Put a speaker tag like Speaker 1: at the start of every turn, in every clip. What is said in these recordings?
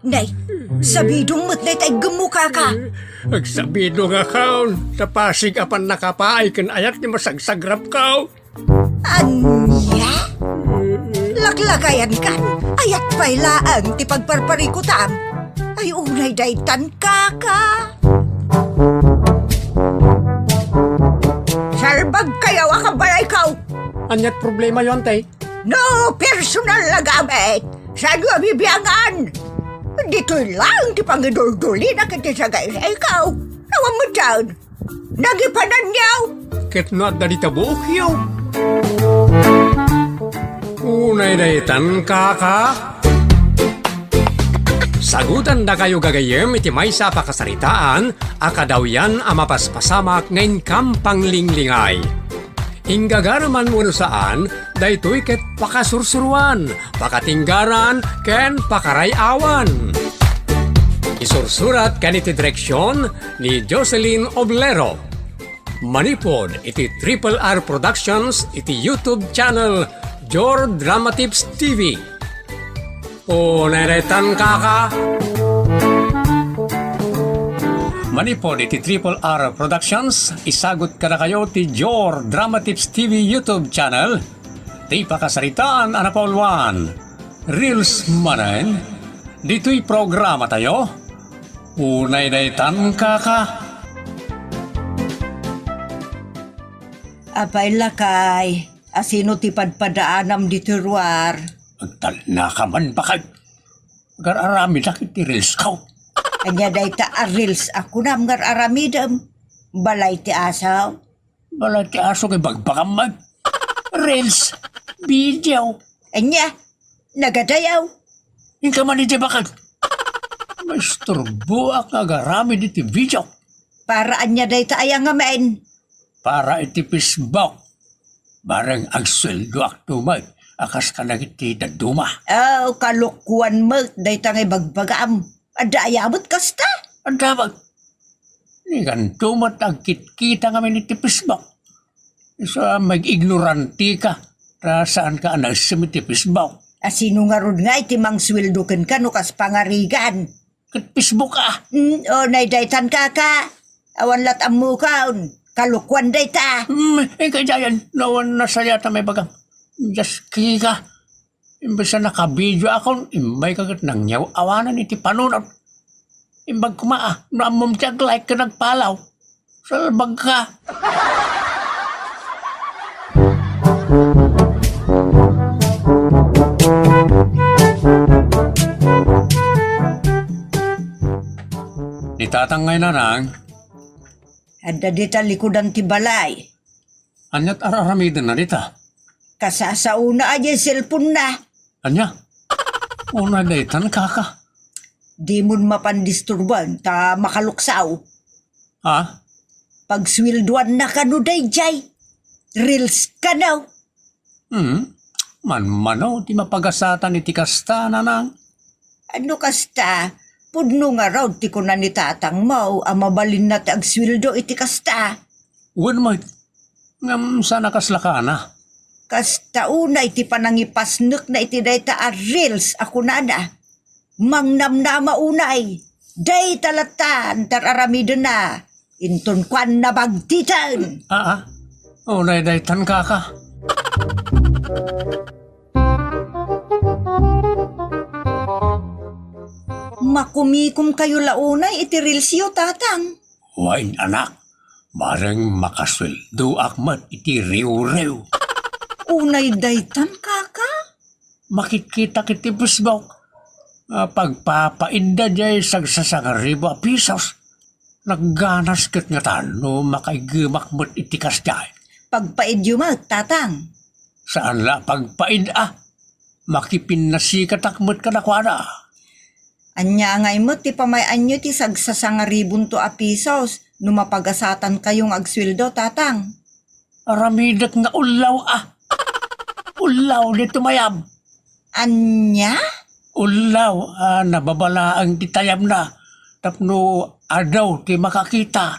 Speaker 1: Nay, sabidong mo't na tay gemuka ka.
Speaker 2: Agsabido nga kaon, sa Pasig apan nakapaay kan ayat ni masagsagrap kao.
Speaker 1: Anya? Laklakayan kan, ayat pa'y laang ti pagparparikutam. Ay unay daytan kaka. Sarbag kayaw akabalay kaw.
Speaker 2: Anyat problema yon tay?
Speaker 1: No personal na gamit. Sa bibiyangan. Dito'y lang ti pangidurduli na kiti sa gaya sa ikaw. Nawan mo dyan. Nagipanan niyaw.
Speaker 2: Ket no at dalita buok yaw. Unay daytan kaka. Sagutan da kayo gagayem iti may sa pakasaritaan, akadaw yan amapaspasamak ngayon kampang linglingay. Hinggagaraman mo no saan, daytoy ket pakasursuruan, pakatinggaran, ken pakarayawan. Isursurat kan iti direksyon ni Jocelyn Oblero. Manipod iti Triple R Productions iti YouTube channel Jor Drama Tips TV. O neretan kaka. Manipod iti Triple R Productions, isagot ka na kayo ti Jor Drama Tips TV YouTube channel. Ti pakasaritaan anapolwan. Reels manen, dito'y programa tayo. Unay daytan kaka.
Speaker 1: Apay lakay, asino ti padpadaanam di turuar.
Speaker 2: Agtal na ka man pa kay. Gararami na kiti reels ka.
Speaker 1: Anya day ta arils ako nam ngar aramidam. Balay ti asaw.
Speaker 2: Balay ti aso kay bagbakam mag. Reels, video.
Speaker 1: Anya, nagadayaw.
Speaker 2: Yung ka man iti bakag. Maisturbo ak agarami diti video.
Speaker 1: Para anya day ta ayang ngamen.
Speaker 2: Para iti Facebook. Barang agsweldo ak tumay. Akas ka na iti daduma.
Speaker 1: Oh, kalukuan mo, day ta ngay bagbagam. Ada ayabot kasta.
Speaker 2: Ang dabag. Ni kan tumat ang kitkita kami ni Facebook. So, mag-ignoranti ka. Ta saan ka anasim iti Facebook.
Speaker 1: Asino nga ron nga iti mang swildukan ka no kas pangarigan.
Speaker 2: Kat Facebook ka.
Speaker 1: O naidaytan kaka. Awan lat ang mukaon. Kalukuan day ta.
Speaker 2: Kaya yan. Nawan na saya ta may bagang. Just kika. Imbes na nakabidyo ako, imbay kagat nang nyaw awanan iti panunod. Imbag kumaa, naamom tiyag like ka nagpalaw. Salbag ka. Itatangay na nang.
Speaker 1: Ada dita likudan ti balay.
Speaker 2: Anyat araramidan na dita.
Speaker 1: Kasasauna aja cellphone na.
Speaker 2: Anya? Una daytan kaka.
Speaker 1: Di mo mapandisturban ta makaluksaw.
Speaker 2: Ha?
Speaker 1: Pag swilduan na kanuday jay. Reels ka now.
Speaker 2: Man-mano, di mapagasatan iti kasta na nang.
Speaker 1: Ano kasta? Pudno nga raw ti ko na ni tatang mo ang mabalin na ti agswildo iti kasta.
Speaker 2: Uwan mo, ngam sana kaslaka na.
Speaker 1: Kasta una iti panangipasnuk na iti dayta a reels ako na na. Mangnam na maunay. Day talatan tararamido na. Inton kwan na bagtitan.
Speaker 2: Unay daytan kaka.
Speaker 1: Makumikum kayo launay iti reels yo tatang.
Speaker 2: Wain anak, marang makasweldo akmat iti riw-riw.
Speaker 1: Unay daytan kaka?
Speaker 2: Makikita kiti Facebook. Pagpapainda jay sagsasangaribo a pisos. Nagganas kat nga tano makaigimak mo't itikas jay.
Speaker 1: Pagpaidyo tatang.
Speaker 2: Saan la pagpainda? Makipinasikat akmat ka na kwa na.
Speaker 1: Anya ngay mo ti pamayan nyo ti sagsasangaribon to a pisos no mapagasatan kayong agswildo tatang.
Speaker 2: Aramidak nga ulaw Ulaw dito mayam.
Speaker 1: Anya?
Speaker 2: Ulaw, nababala ang titayam na. Tapno adaw ti makakita.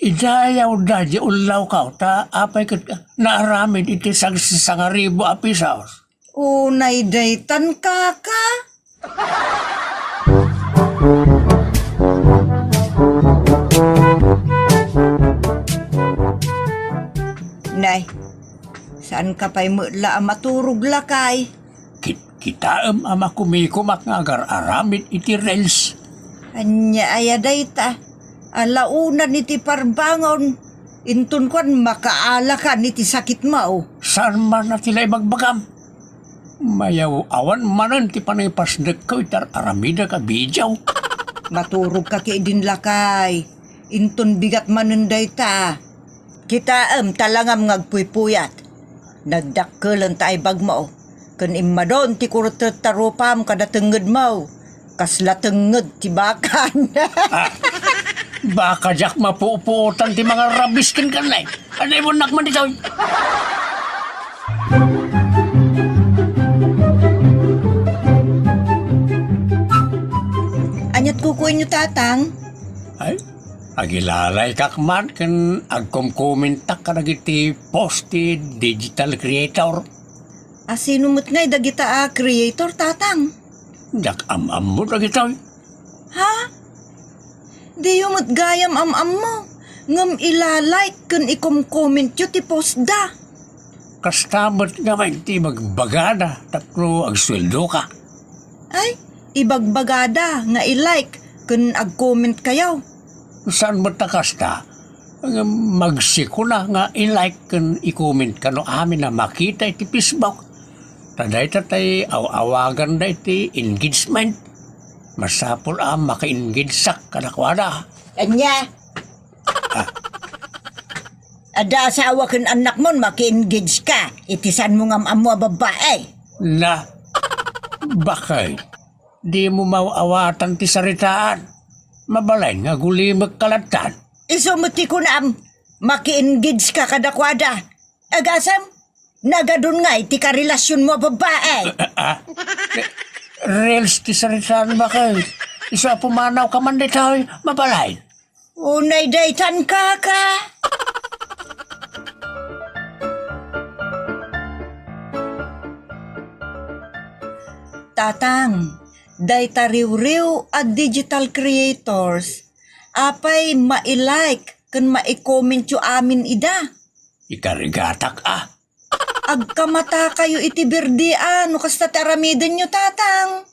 Speaker 2: Idayaw da di ulaw ka. Ta apay kat naaramid iti sagsasangaribo a pisos.
Speaker 1: Unay daytan kaka? Nay, saan ka pa'y mula maturog lakay?
Speaker 2: Kitaam ama kumikumak nga agar aramid iti Reels.
Speaker 1: Anya ayaday ta. Alaunan iti parbangon. Intun kwan makaala ka niti sakit mao.
Speaker 2: Saan man na tila'y magbagam? Mayaw awan manan ti panaypasdek ko itar aramida ka bidyaw.
Speaker 1: Maturog ka kay din lakay. Intun bigat manunday ta. Kitaam talangam ngagpuypuyat. Nagdakkelan ta ay bagmao. Kun immadon ti kurut-tarupam kada tenged mo. Kasla tenged ti bakan.
Speaker 2: Baka jak mapuuputan ti mga rabiskin kanlay. Anay mo nakman itaw.
Speaker 1: Anyat kukuin nyo tatang?
Speaker 2: Ay, agilalay kakman kan agkumkumintak ka nagiti post ti digital creator.
Speaker 1: Asinumot nga'y dagita creator tatang.
Speaker 2: Jak am-am mo nagitaw.
Speaker 1: Ha? Di yumot gayam am-am mo. Ngam ilalike kun ikom-comment yu ti post da.
Speaker 2: Kastamot nga man ti magbagada tapno agsweldo ka.
Speaker 1: Ay, ibagbagada nga ilike kun ag-comment kayaw.
Speaker 2: Saan mo takasta? Magsiko na nga i-like kan i-comment ka no amin na makita iti Facebook. Taday tatay awagan da iti engagement. Masapol maka-engage sak kanakwada.
Speaker 1: Anya? Ada asawa kun anak mon maki-engage ka. Itisan mo ngam amo babae.
Speaker 2: Na, bakay? Di mo mawawatan ti saritaan. Mabalay nga gulimag kalatan.
Speaker 1: Isumuti ko na maki-engage ka kadakwada. Agasam? Nagadun nga iti karelasyon mo babae.
Speaker 2: Reels ti saritaan bakay? Isa pumanaw ka man ditoy, mabalay.
Speaker 1: Unay daytan ka. Tatang, dayta riw-riw at digital creators, apay ma-like kan ma-comment yu amin ida.
Speaker 2: Ikarigatak
Speaker 1: Agkamata kayo iti birdian, no kasta taramiden nyo tatang.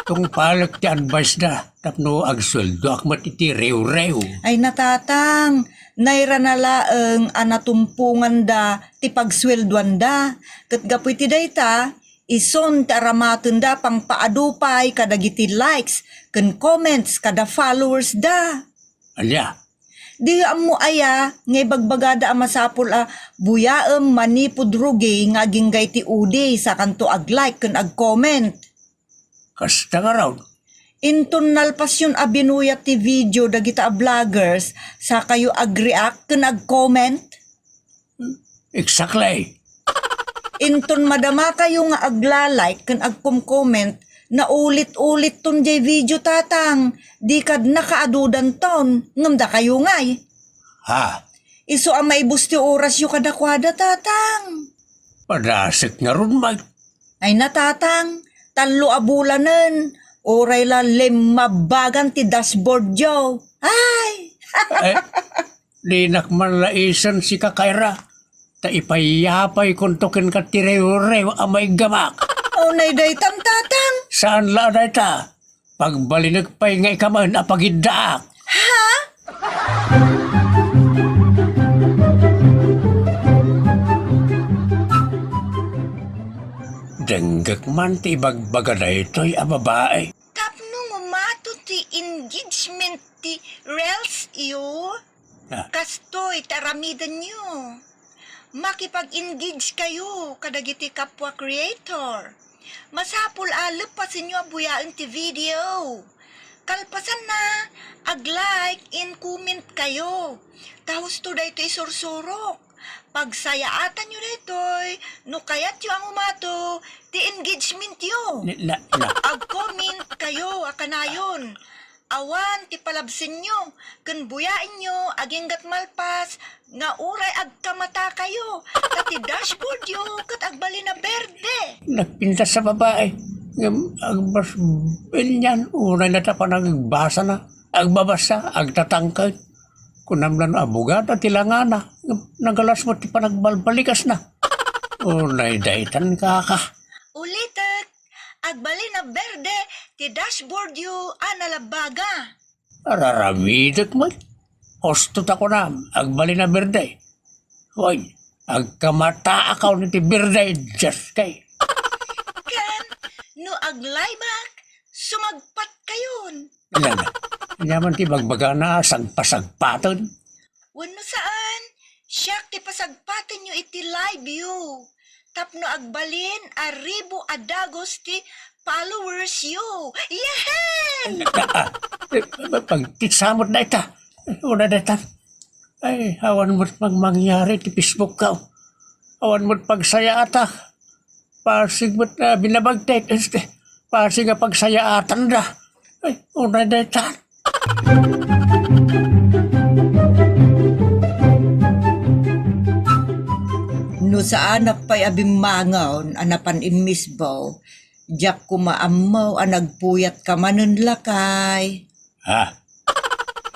Speaker 2: Tung palak ti advice da, tapno agsweldo akmat iti rew-rew.
Speaker 1: Ay natatang, naira na laeng anatumpungan da, ti pagswelduan da. Kat gapoy ti dayta, ison taramaten da pang paadupay kadagiti likes, ken comments, kada followers da.
Speaker 2: Alya,
Speaker 1: Di mo aya, ngay bagbagada masapul buyaem manipudrugi nga ginggay ti udi sa kanto ag-like ken ag-comment.
Speaker 2: kasta nga raw.
Speaker 1: Inton nalpasyon binuyat ti video dagita vloggers sa kayo ag-react ken ag-comment.
Speaker 2: Exactly.
Speaker 1: Inton madama kayo nga agla-like ken ag-comment na ulit-ulit ton jay video tatang. Di kad nakaadudan ton, ngamda kayo ngay.
Speaker 2: Ha,
Speaker 1: Iso may busti oras yu kadakwada tatang.
Speaker 2: padasik nga ron mag.
Speaker 1: Ay natatang, talo abulanen, oray la limabagan ti dashboard yo. Ay!
Speaker 2: Eh, di nakman laisan si Kakaira. Ta ipayapay kuntukin ka ti rew-rew amay gamak.
Speaker 1: Unay daytan tatang.
Speaker 2: Saan la dayta? Pagbalinag pa'y nga ikaman apagiddaak.
Speaker 1: Ha?
Speaker 2: Denggak man ti bagbagada ito'y babae.
Speaker 1: Tapno ngumato ti engagement ti Reels iyo.
Speaker 2: Ah.
Speaker 1: Kastoy taramidan nyo. Makipag-engage kayo kadagiti kapwa creator. Masapul lepasin nyo abuyaan ti video. Kalpasan na, ag-like and comment kayo. Tahos to da ito isursurok. Pagsayaatan nyo na ito'y, no kayat yung ang umato, ti engagement yo.
Speaker 2: Na.
Speaker 1: Ag-comment kayo, akanayon. Awan, ti palabsin nyo. Kun buyain nyo, aginggat malpas, nga uray agkamata kayo. Kat ti dashboard yo, kat agbali na berde.
Speaker 2: Nagpintas sa babae. Agbas bilyan, unay na pa nagbasa na, agbabasa, agtatangkad. Kunamlan abogada, tilangan na, nagalas mo ti pa nagbalbalikas na. Unay daytan ka.
Speaker 1: Ulitet, agbali na berde, ti dashboard yu analabaga.
Speaker 2: Araramidot mo. Hostot ako na, agbali na birday. Hoy, agkamata akaw ni ti birday, just kay.
Speaker 1: Ken, no aglaybak, sumagpat kayon.
Speaker 2: Nana, naman ti bagbaga na sagpasagpaton.
Speaker 1: Wano saan, siyak ti pasagpatin yu iti live yu. Tapno agbalin, aribo adagos ti followers yu. Yehen!
Speaker 2: Pag tisamot na ita, una na ita. Ay, awan mo't mangyari ti Facebook ka. Awan mo't pagsaya ata. Pasig mo't binabagtet. Pasig nga pagsaya atan na. Ay, una na ita.
Speaker 1: No sa anak pa'y abimangaw, anapan imisbaw, diyak kumaamaw, anagpuyat ka manon lakay.
Speaker 2: Ha?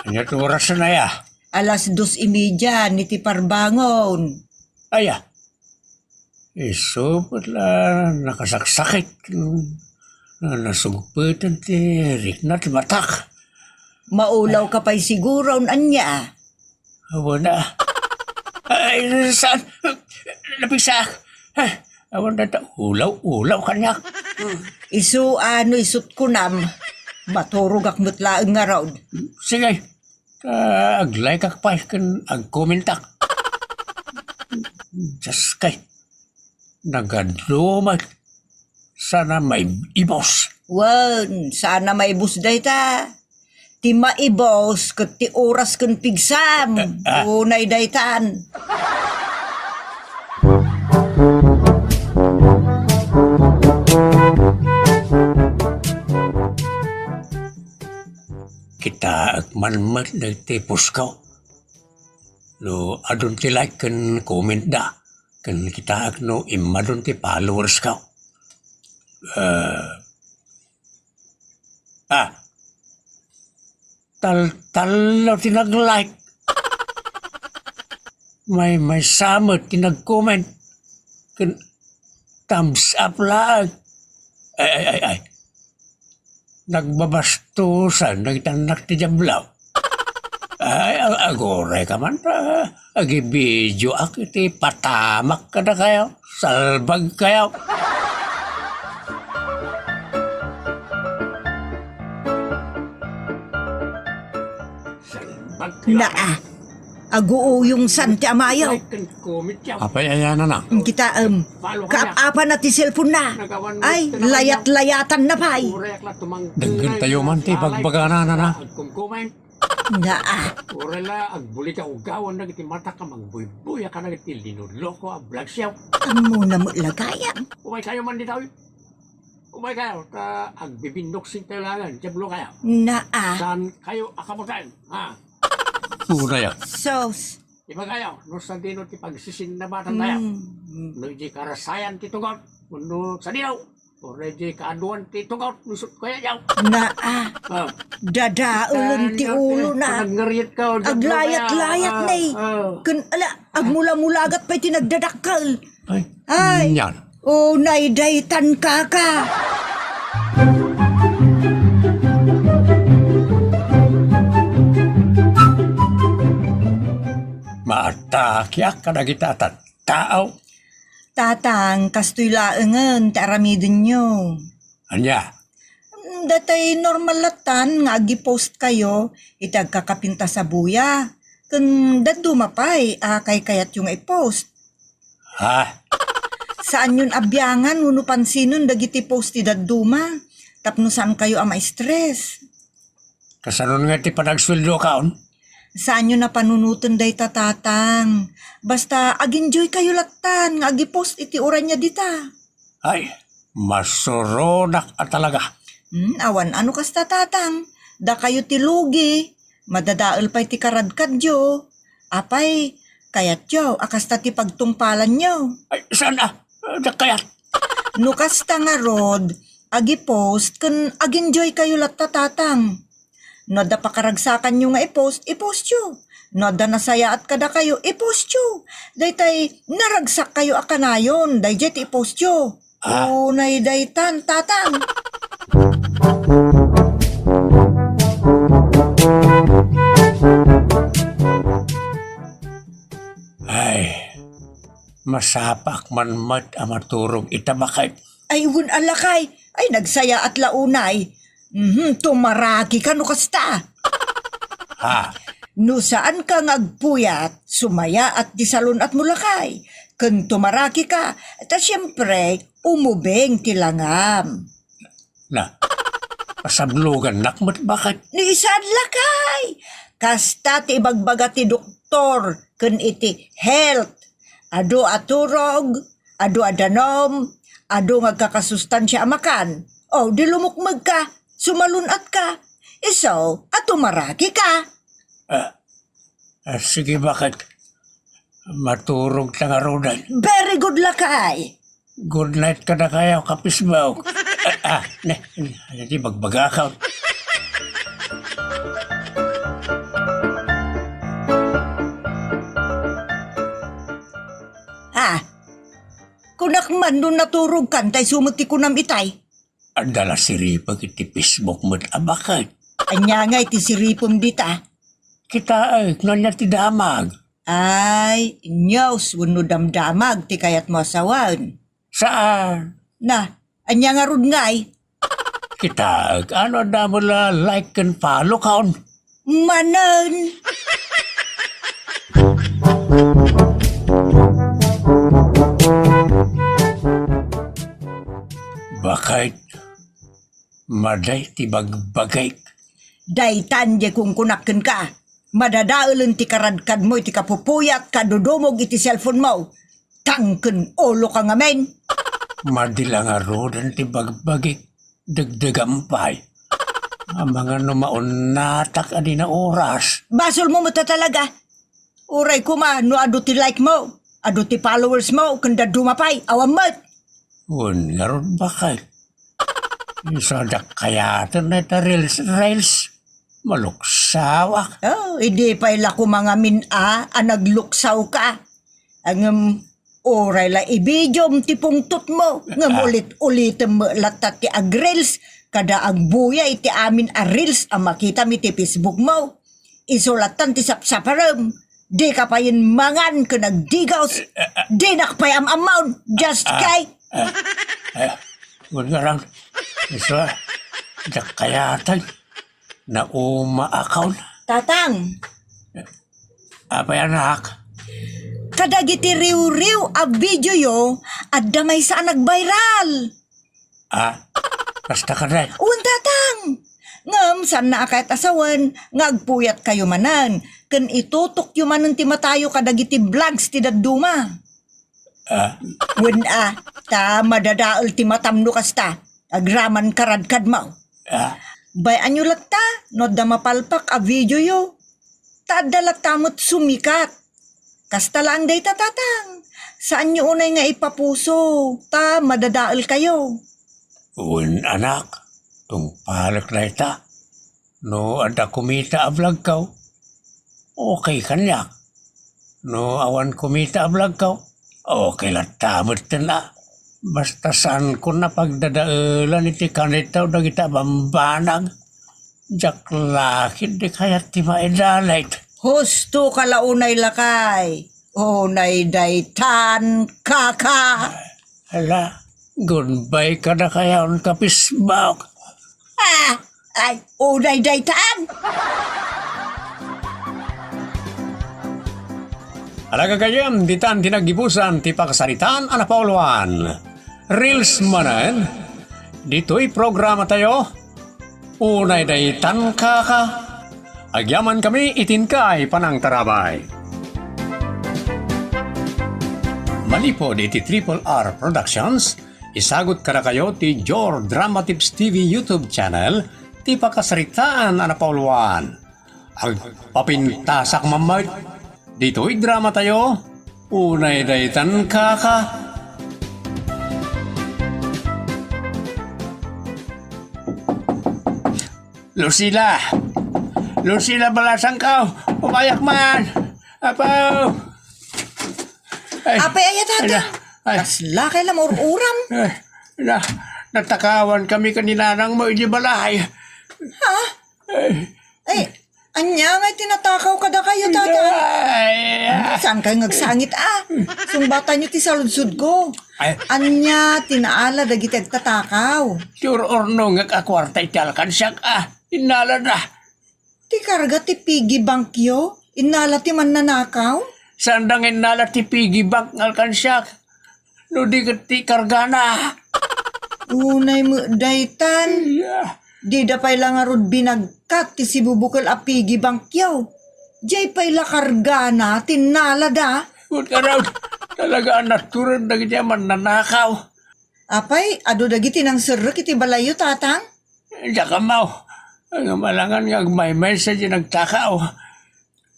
Speaker 2: Anyat oras na ya?
Speaker 1: 2:30 ni ti parbangon.
Speaker 2: Aya. Iso pala nakasaksakit. Nasugputan ti riknat matak.
Speaker 1: Maulaw ka pa'y siguro anya.
Speaker 2: Awan na. Ay, saan? Napisa. Awan na ta. Ulaw kanyak.
Speaker 1: Isut ko nam. Maturog akmut laeng nga raw.
Speaker 2: Sige. Ag-like ak pa. Ag-commentak. Just kay. Nagadumat. Sana may ibos.
Speaker 1: Wan, sana may busday ta. Ti maibos, kat ti oras kan pigsam. Unay daytan.
Speaker 2: Kita agmanmat nagtipos ka. No, adon ti like kan comment da. Kan kita agno imadon ti followers ka. Tal tinag-like. May samot tinag-comment. Kan thumbs up lang. Ay. Nagbabastusan, nagtanak ti jablaw. Ay, agore ka man ta. Agi-video ak iti patamak ka na kayo. Salbag kayo. Salbag kayo.
Speaker 1: Naa, aguo yung santi amayaw.
Speaker 2: Like and comment yaw. Apay, ayan na.
Speaker 1: Kita kaapa na ti cellphone na. Ay, layat-layatan na pa'y.
Speaker 2: Daggan tayo man ti bagbagana na.
Speaker 1: Naa,
Speaker 2: Urela, agbuli ka ugawan na iti mata ka magbuy-buya ka na iti linuloko a vlog siyaw.
Speaker 1: amo na mo lagayan.
Speaker 2: Umay kayo man dito. Umay kayo, ta agbibindok sing kailangan. Jablo kayo.
Speaker 1: Naa,
Speaker 2: Saan kayo akamutan? Ha? Uraya.
Speaker 1: sos.
Speaker 2: Iba kayo, no sa dino ti pagsisinabatan tayo.
Speaker 1: Mm.
Speaker 2: No di karasayan ti tugot. No sa dino. O di kaaduan ti tugot. Nusot kaya yaw.
Speaker 1: Naa, dadaulun ti ulo na.
Speaker 2: Panagngariit ka.
Speaker 1: Aglayat-layat na eh. Kun ala, agmula-mulagat pa'y tinagdadakal. Ay.
Speaker 2: Yan.
Speaker 1: O naidaytan ka.
Speaker 2: Maatakyak ka na kita tao.
Speaker 1: Tatang, kastoy laengen, taramidin nyo.
Speaker 2: Anya?
Speaker 1: Datay normal latan, nga agi-post kayo, itagkakapinta sa buya. Kun dadumapay, kay kayat yung i-post.
Speaker 2: Ha?
Speaker 1: Saan yun abyangan, uno pansinon, dagiti post ti daduma. Tapno saan kayo ama stress.
Speaker 2: Kasanon nga ti panagsweldo kaon?
Speaker 1: Saan yun na panunutan day tatang. Basta ag-enjoy kayo latan, nga agi-post iti oran niya dita.
Speaker 2: Ay, masurodak at talaga.
Speaker 1: Awan, ano kas tatang? Da kayo tilugi, madadaal pa'y ti karadkadyo. Apay, kayat yo, akas ta ti pagtungpalan nyo.
Speaker 2: Ay, saan na? Kayat.
Speaker 1: No kasta nga rod, agi post kun ag-enjoy kayo latta tatang. No da pakaragsakan nyo nga i-post yo. No da nasaya at kada kayo, i-post yo. Daytay naragsak kayo akanayon, dayjet i-post yo. Unay daytan tatang.
Speaker 2: Ay, masapak man mat amaturog itabakay.
Speaker 1: Ay wun alakay, ay nagsaya at launay. Tumaraki ka no kasta.
Speaker 2: Ha?
Speaker 1: No saan ka ngagpuyat, sumaya at disalon at mulakay. Kun tumaraki ka, at siyempre, umubeng tilangam.
Speaker 2: Na, pasablugan nakmat bakit?
Speaker 1: Ni isaan lakay, kasta ti ibagbaga ti doktor, kun iti health. Ado aturog, ado adanom, ado ngagkakasustansya amakan. O, di lumukmag ka, sumalunat ka. Iso, at tumaraki ka.
Speaker 2: Sige bakit? Maturog na nga rodan.
Speaker 1: Very good lakay.
Speaker 2: Good night ka na kaya, kapisbaw. Hindi magbagakaw.
Speaker 1: Kunak man nun naturog kan, tay sumuti ko nam itay.
Speaker 2: Andala siripag iti Facebook mo't abakay.
Speaker 1: Anya nga iti siripom dita.
Speaker 2: Kita ay, nanya ti damag.
Speaker 1: Ay, inyaws, wano damdamag, ti kayat mo asawan.
Speaker 2: Saan?
Speaker 1: Na, anya nga rod ngay.
Speaker 2: Kita ay, ano na mo la like and follow kaon?
Speaker 1: Manan.
Speaker 2: Bakit? Maday ti bagbagay.
Speaker 1: Daytan di kung kunakin ka. Madadaulun ti karadkad mo iti kapupuyat kadudumog iti cellphone mo. Tangken olo ka nga men.
Speaker 2: Madila nga rodan ti bagbagay. Dagdagampay. Ang mga numaon natak adi na oras.
Speaker 1: Basol mo mata talaga. Uray ko ma, no ado ti like mo. Ado ti followers mo, kanda dumapay, awamot.
Speaker 2: Un nga ron bakit? Isadak kayatan na ta rails. Maluksawak.
Speaker 1: Oh, hindi pa ila ko mga mina, nagluksaw ka. Ang oray la ibidyom ti pungtot mo. Ngam ulit-ulit mo latat ti agrils. Kada ang buya iti amin a reels ang makita mi ti Facebook mo. Isulatan ti sapsaparam. Di ka pa yun mangan ka nagdigaws. Di nakapayam amount. Just kay.
Speaker 2: Un nga ron. Isa, dak kayatan. Na uma-account.
Speaker 1: Tatang,
Speaker 2: Apay anak.
Speaker 1: kadagiti riw-riw a video yo at damay saan nag-viral.
Speaker 2: Basta ka na.
Speaker 1: Un tatang, ngam saan na akayat asawan, ngagpuyat kayo manan, ken itutok yu manan ti matayo kadagiti vlogs ti dadduma. Wen ta madadaol ti matamno kasta, agraman karadkad mo. Bayan nyo latta, no da mapalpak a video yo. Tadalat tamot sumikat. Kasta lang day tatang. Saan nyo unay nga ipapuso? Ta madadaol kayo.
Speaker 2: Un anak. Tungpalak na ita. No ada kumita a vlog kaw. Okay kanyak. No awan kumita a vlog kaw. Okay lang tamot na. Basta saan ko na pagdadaalan iti kanitaw na kita bambanag. Jak lakid di kaya ti maidalit.
Speaker 1: Husto kalaunay lakay. Unay daytan kaka.
Speaker 2: Hala, goodbye ka na kaya on kapisbak.
Speaker 1: Ay, unay daytan.
Speaker 2: Alaga kayam, ditan tinagibusan ti pakasaritan ana Pauluan. Reels manan, dito'y programa tayo. Unay daytan kaka. Agyaman kami itinkay panang tarabay. Manipo di ti Triple R Productions, isagot kada kayo ti Jor Drama Tips TV YouTube channel, ti pakasaritaan ana Pauluan. Agpapintasak mamay, dito'y drama tayo. Unay daytan kaka. Lucila! Lucila balasang ka! Umayak man! Apaw! Ay,
Speaker 1: Apay aya tatang.
Speaker 2: ay,
Speaker 1: Kasla kay lam uram.
Speaker 2: ay, natakawan kami kaninanang mo hindi balay.
Speaker 1: Ha? Ay, anya nga tinatakaw kada kayo tatang.
Speaker 2: Ay,
Speaker 1: Saan kayo ngagsangit Sumbatan nyo ti saludsud ko.
Speaker 2: ay,
Speaker 1: Anya tinaala dagiti agtatakaw.
Speaker 2: sure or no nga kakwarta italkan siya inala na.
Speaker 1: Ti karga ti piggy bank yo. Inala ti man nanakaw.
Speaker 2: Sandang inala ti piggy bank ngalkan siya. No di ka ti karga na.
Speaker 1: Unay mo daytan.
Speaker 2: Yeah.
Speaker 1: Di da pay lang arod binagkat ti si bubukal a piggy bank yo. Jay pay la karga na tinala da.
Speaker 2: Good ka raw. Talaga ang natural na ganyan man nanakaw.
Speaker 1: Apay, ado dagiti nang serek iti balayo tatang.
Speaker 2: Diya ka mau. Ang malangan nga may message nagtakaw.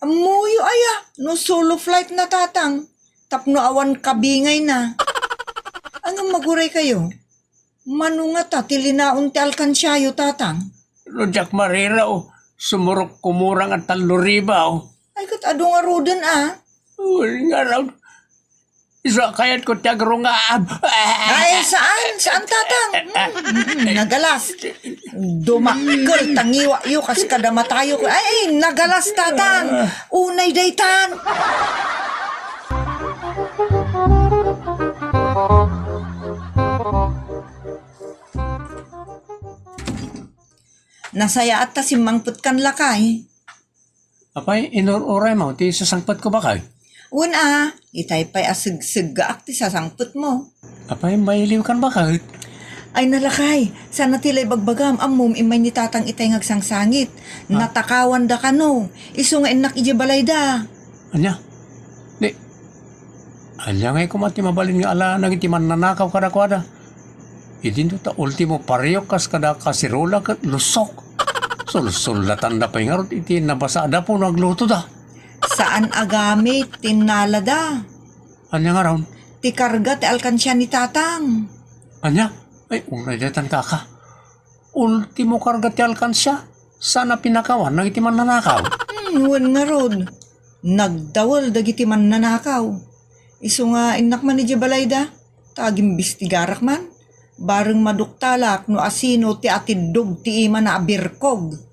Speaker 1: Amuyo aya, no solo flight na tatang. Tapno awan kabingay na. Ang maguray kayo? Manunga ta, tilinaon ti alkansyayo tatang.
Speaker 2: Rojak mariraw. Sumurok kumurang at taluribaw.
Speaker 1: Ay kat ado nga roden
Speaker 2: Nga raw. Isa kayat ko tiyagro nga
Speaker 1: Ay, saan? Saan tatang? Nagalas. Dumakkel, tangiwa yo, kas kadamatayo ko. Ay, nagalas tatang. Unay daytan. Nasaya at ta simangput kan lakay.
Speaker 2: Apay, inururay mo. Ti sasangpat ko ba kay?
Speaker 1: Una, itay pa'y asig-siggaak ti sasangput mo.
Speaker 2: Apay, mailiw kan ba kay?
Speaker 1: Ay nalakay, sana tilay bagbagam, amom imay ni tatang itay ngagsangsangit. Natakawan da kano, iso nga inak ijibalay da.
Speaker 2: Anya? Di. Anya ngay kumati mabalin nga ala nang iti mananakaw kada-kada. Idin ta ultimo pariyok kas kada kasirola kat lusok. Sul-sulatan da pa'y ngarot iti nabasa da po nagluto da.
Speaker 1: Saan agamit, tinala da.
Speaker 2: Anya nga raon?
Speaker 1: Ti karga ti alkansya ni tatang.
Speaker 2: Anya? Ay, unay datan kaka. Ultimo karga ti alkansya. Sana pinakawan nang iti mananakaw.
Speaker 1: Wan nga rod. Nagdawal dagiti man nanakaw. Iso nga inak man ni Jabalay da. Tagim bistigarak man. Bareng maduktalak no asino ti atidog ti ima na abirkog.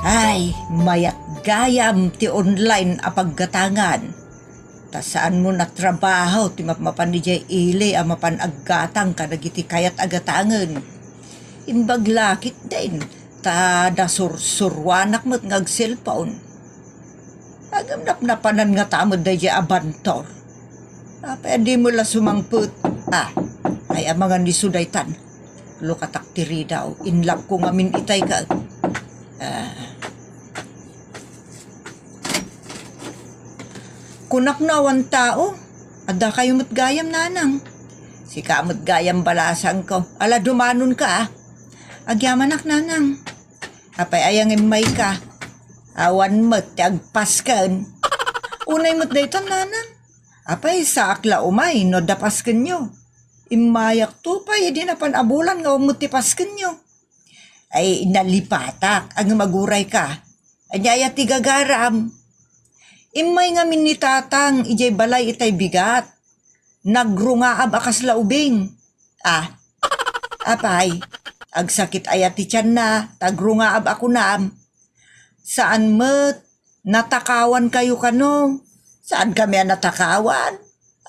Speaker 1: Ay, mayat gayam ti online apaggatangan. Ta saan mo natrabaho ti mapan ni Jay Ile a mapan aggatang kadagiti kayat agatangan. Imbag lakit din, ta dasursurwanak mo't ngag cellphone. Agam napnapanan nga tamod da Jay abantor. Pwede mo la sumangput. Ay amangan ni Sudaytan. Lukatak tiri daw, inlap ko ngamin itay ka. Kunak na awan tao, ada kayo matgayam nanang. Si ka matgayam balasang ko, ala dumanon ka Agyamanak nanang. Apay ayang imay ka, awan mat agpas kan. Unay mat daytan nanang. Apay sa akla umay, no dapasken nyo. Imayak to pa, hindi na panabulan nga umutipasken nyo. Ay nalipatak, ang maguray ka. Anyaya tigagaram. Imay nga min ni tatang, ijay balay itay bigat. Nagrungaab akas laubing. Apay, agsakit ayat ti tiyan na, tagrungaab ako naam. Saan met, natakawan kayo kano? Saan kami ang natakawan?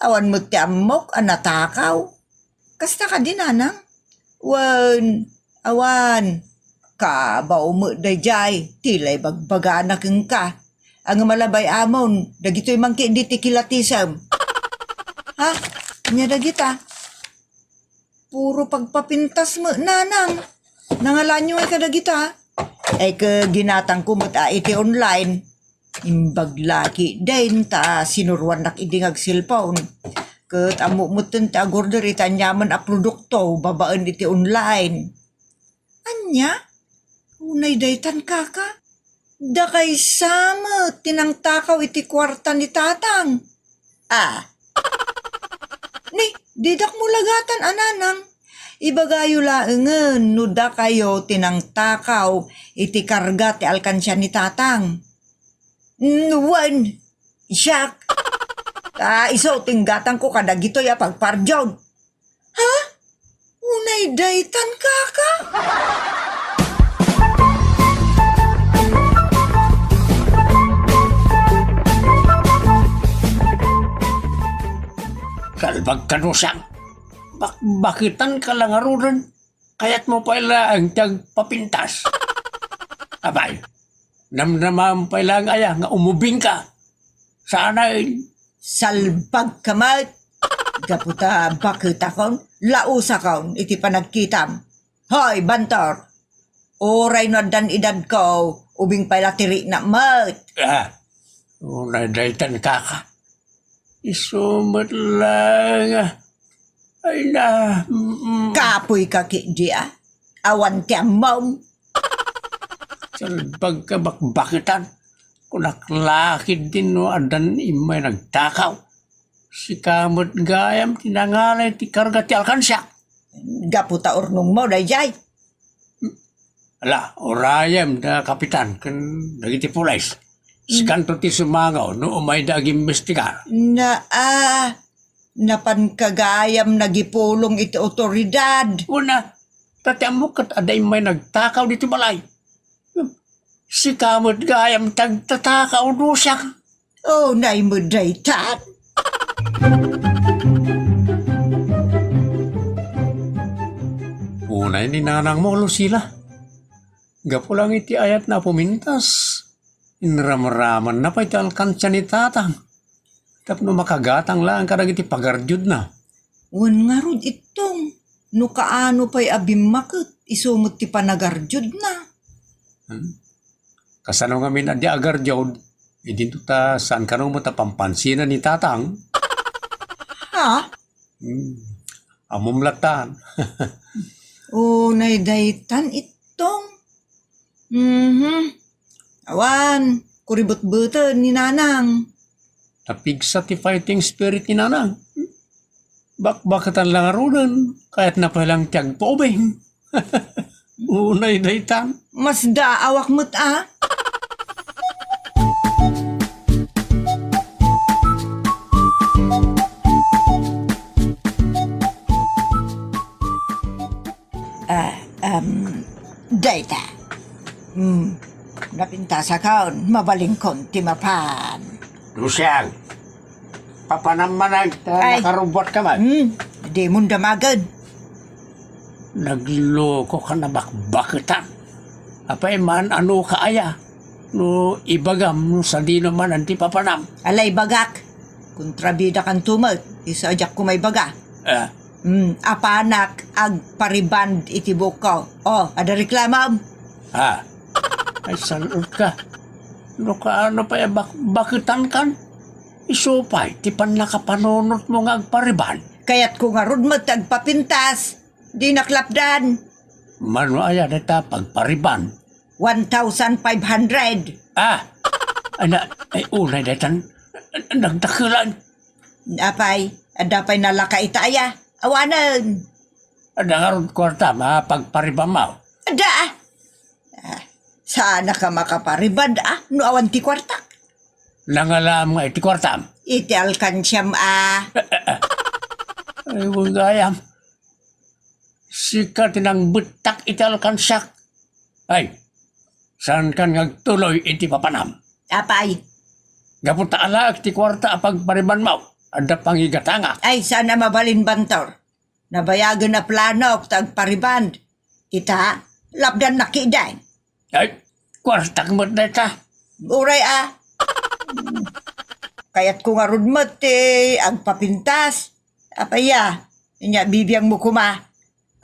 Speaker 1: Awan mo ti amok ang natakaw. Kasta ka din anang? Awan. Kabaw mo dayjay, tilay bagbaganak ka. Ang malabay amon, dagito'y mangki di tikilatisam. Ha? Nya dagita. Puro pagpapintas mo, nanang. Nangalan nyo ay kadagita. Ay ginatang kumot iti online. Imbag laki din ta sinurwan nak idingag cellphone. Kat amumutun ta agorder ita nyaman a produkto babaan iti online. Anya? Unay daytan kaka. Da kay sama tinangtakaw iti kwarta ni tatang. Ni, Didak mo lagatan ananang. Ibagayo laengen, nuda kayo tinang takaw, iti karga ti alkansya ni tatang. Wan, siyak. Iso tinggatang ko kada gito ya pagparjod. Ha? Unay daytan kaka?
Speaker 2: Kalbag kanusang. Bakitan ka lang arunan. Kaya't mo pala ang papintas. Abay, namnaman pala ang aya nga umubing ka. Sana
Speaker 1: Salbag kamat. Gaputa bakit akon, lausa kaon, iti panagkitam. Hoy, bantor. Oray no dan edad ko, ubing pala tiri na mat.
Speaker 2: unay daytan kaka. Isumot lang. Ay na.
Speaker 1: Kapoy ka dia. Awan ti amom.
Speaker 2: Salbag ka bakbakitan. Kunaklakid din no adan imay nagtakaw. Si kamot gayam tinangalay ti karga ti alkansya.
Speaker 1: Gaputa urnong mo, dayjay.
Speaker 2: Ala, orayam da kapitan kan dagiti pulis. Si kanto ti sumangaw no umay da imbestigar.
Speaker 1: Napankagayam nagipulong iti otoridad.
Speaker 2: Una, tatiamok kat aday may nagtakaw dito balay. Si kamot gayam tagtatakaw do siya.
Speaker 1: Oh, naimudaytan.
Speaker 2: Unay ni nanang mo, Lucila. Gapo lang iti ayat na pumintas. Inramaraman na pa iti alkansya ni tatang. Tapno makagatang lang karag iti pagardyod na.
Speaker 1: Wan nga rod itong. No kaano pa'y abimakot. Isumot ti panagardyod na.
Speaker 2: Kasano nga min adi agardyod. Idinto ta saan ka mo ta pampansinan ni tatang.
Speaker 1: Ha?
Speaker 2: Amumlatan.
Speaker 1: Oh, naidaytan itong. Awan, kuribot-butan ni nanang.
Speaker 2: Napigsa ti fighting spirit ni nanang. Bakbakatan lang arunan. Kahit na palang tiyag pobeng. Unay daytan.
Speaker 1: Mas daawak mo't Dayta. Napinta sa kaon, mabalingkon ti mapan.
Speaker 2: Lusyang. Papanaman
Speaker 1: Ay.
Speaker 2: nakarubot ka man.
Speaker 1: Di mo damagad.
Speaker 2: Nagloko ka na bakbakitan. Apay man ano ka aya. No ibagam no sa di naman anti papanam.
Speaker 1: Alay bagak. Kontrabida kan tumat. Isadyak ko may baga. Apanak ag pariband itibok ko. Oh, ada reklamam.
Speaker 2: Ay salud ka. No ka ano pa bakitan kan? Isupay, ti pan nakapanunot mo nga agpariban.
Speaker 1: Kaya't ko nga rod magtagpapintas. Di naklapdan.
Speaker 2: Mano aya data pagpariban.
Speaker 1: 1,500.
Speaker 2: Ay unay datan. Nagdakilan.
Speaker 1: Adapay nalaka itaya. Awanan.
Speaker 2: Nangarod kwarta, pagpariban mo.
Speaker 1: Sana ka makaparibad no awan ti kwarta.
Speaker 2: Nangalam nga iti kwartam.
Speaker 1: Iti alkansyam
Speaker 2: Ay, gayam. Sika tinang betak iti alkansyak. Ay, saan kan ngagtuloy iti papanam?
Speaker 1: Apay.
Speaker 2: Gapunta ala iti kwarta pagpariban mo. Ada pangigatanga.
Speaker 1: Ay, sana mabalin bantor. Nabayagan na plano tagpariband. Kita, labdan na kiday.
Speaker 2: Ay, kwarta mo na ita.
Speaker 1: Uray Kaya't kung arudmat ang papintas. Apaya, inya bibiyang mo kuma.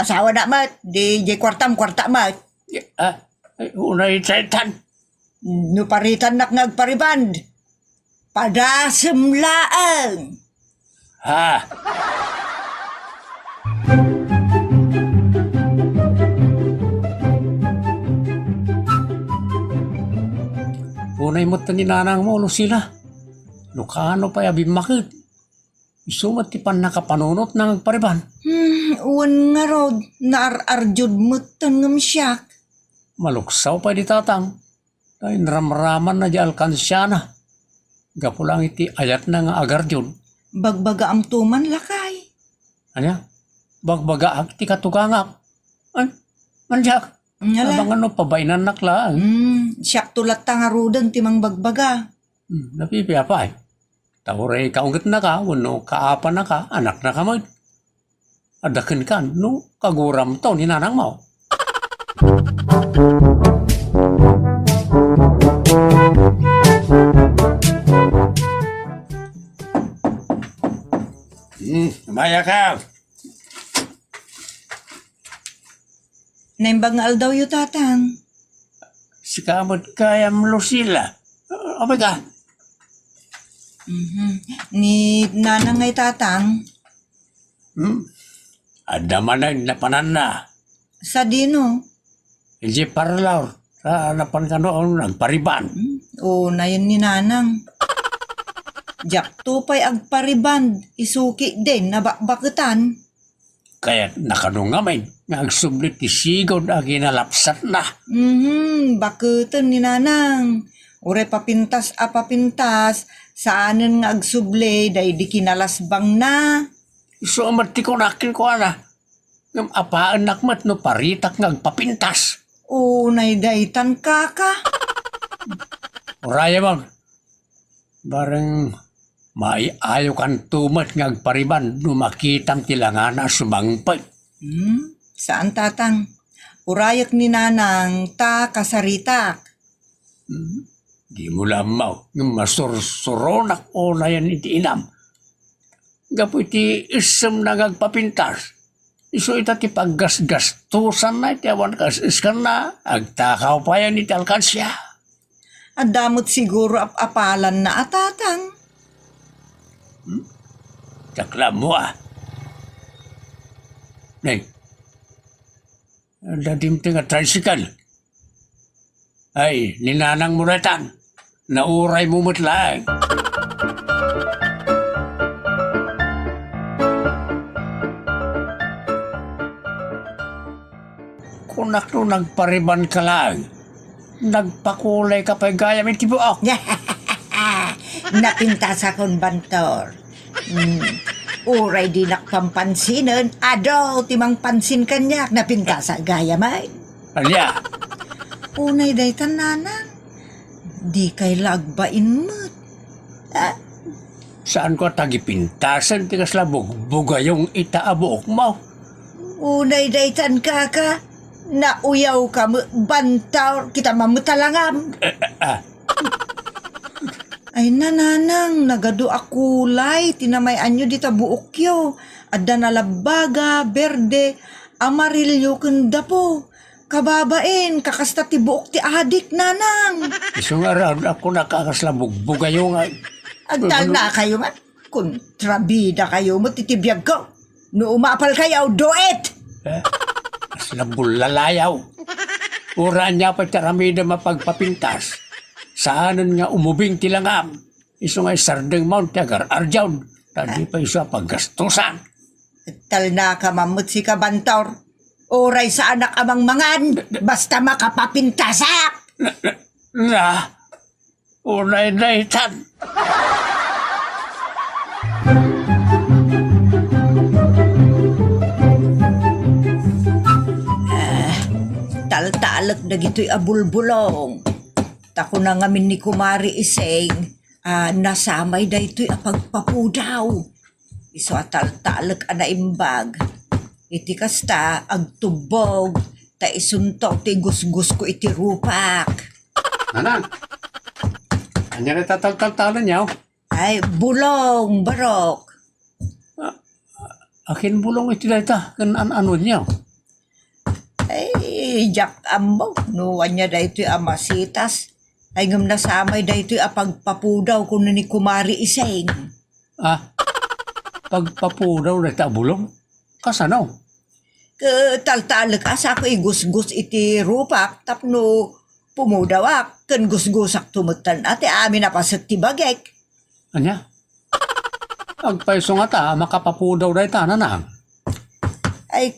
Speaker 1: Asawa na mat, di kwarta mat.
Speaker 2: Ay, unay setan.
Speaker 1: No paritan nak ngagpariband. Padasemlaang.
Speaker 2: Unay mo taninanang mo, Lucila. Lukano pa yabimakit. Isumat ti pan nakapanunot ng pariban.
Speaker 1: Uwan nga rod, naar-arjud mutan ngam siyak.
Speaker 2: Maluksaw pa di tatang. Dahil ramraman na di alkansya na. Gapo lang iti ayat na nga agar yun.
Speaker 1: Bagbaga am tuman lakay.
Speaker 2: Anya? Bagbaga ag ti katugangak. Ay, manjak.
Speaker 1: Ngala.
Speaker 2: Abang ano, pabainan nakla.
Speaker 1: Siyak tulat tangarudan timang bagbaga.
Speaker 2: Napipiya pa eh. Tauray kaungat na ka, wano kaapa na ka, anak na ka mo. Adakin ka, no, kaguram to ni nanang mo. Maya ka.
Speaker 1: Naimbangal daw yu tatang.
Speaker 2: Si kamot kayam Lucila. Apa ka?
Speaker 1: Ni nanang ngay tatang.
Speaker 2: Ada mana napanan na.
Speaker 1: Sa dino.
Speaker 2: Hindi paralaw. Sa napan ka noon, nagpariban.
Speaker 1: O na yun ni nanang. Jak tupay agpariband. Isuki din na bakbakutan.
Speaker 2: Kaya nakanungamay. Nagsublit ti sigod ang ginalapsat na.
Speaker 1: Bakutan ni nanang. Ure papintas a papintas. Saanan nga agsuble day di kinalasbang na.
Speaker 2: So amati ko nakin ko na. Ngam apaan nakmat no paritak nga agpapintas.
Speaker 1: Unay daytan kaka.
Speaker 2: Oraya bang. Bareng maiayo kan tumat nga agpariban no makitang tilangan na sumangpay.
Speaker 1: Saan tatang? Urayak ni nanang ta kasaritak.
Speaker 2: Di mo lamaw, ng masursuronak o na yan iti inam. Gapo iti isem na gagpapintas. Iso ita ti paggasgastusan na iti awan kasiskan na, agtakaw pa yan iti alkansya.
Speaker 1: Adamot siguro apalan na atatang.
Speaker 2: Takla mo ah. Nay, dadim ti nga tricycle. Ay, ninanang muratan. Nauray mo lang. Kunak no nagpariban ka lang. Nagpakulay ka pa gaya may tibuok.
Speaker 1: Napintas akong bantor. Uray di nakpampansinan. Ado, timang pansin kanyak. Napintas gaya may.
Speaker 2: Alya,
Speaker 1: Unay daytan nanang. Di kay lagbain mo't.
Speaker 2: saan ko tagipintasan tigas labog bugayong itaabuok mo?
Speaker 1: Unay daytan kaka. Nauyaw ka mo. Bantor kita mamutalangam. Ay nananang. Nagado akulay. Tinamay anyo dita buok yo. Adda na labaga, berde, amarilyo kanda po. Kababain, kakasta ti buok ti adik nanang.
Speaker 2: Isang araw ako nakakaslabog bugayong ay.
Speaker 1: Agtal na kayo man. Kontrabida kayo mo titibiyag ko. No umapal kayo, do it!
Speaker 2: Aslabul lalayaw. Uran niya pa taramida mapagpapintas. Saanan nga umubing tilangam. Iso nga sardeng mount agar arjaw. Tadi pa iso paggastusan.
Speaker 1: Agtal na ka mamut si kabantor. Oray sa anak amang mangan. Basta makapapintasak.
Speaker 2: Na, unay daytan.
Speaker 1: Taltalak na gito'y abulbulong. Tako na ngamin ni Kumari Iseng, nasamay da ito'y apagpapudaw. Iso ataltalak anaimbag. Iti kasta, agtubog, ta isuntok ti gusgus ko iti rupak.
Speaker 2: Nanang, anya na tatal-taltalan niyaw.
Speaker 1: Ay, bulong, barok.
Speaker 2: Akin bulong iti dayta, kan ano niyaw.
Speaker 1: Ay, jak ambo, nuwan niya da ito'y amasitas. Ay ngam nasamay da ito'y apagpapudaw kuno ni Kumari Iseng.
Speaker 2: Pagpapudaw na ita bulong. Kasano?
Speaker 1: Taltalak asa ko igusgus iti rupak tapno pumudawak ken gusgusak tumutan ati amin na pasat ti bagek.
Speaker 2: Anya? Agpaiso nga ta, makapapudaw dahi ta, nanang.
Speaker 1: Ay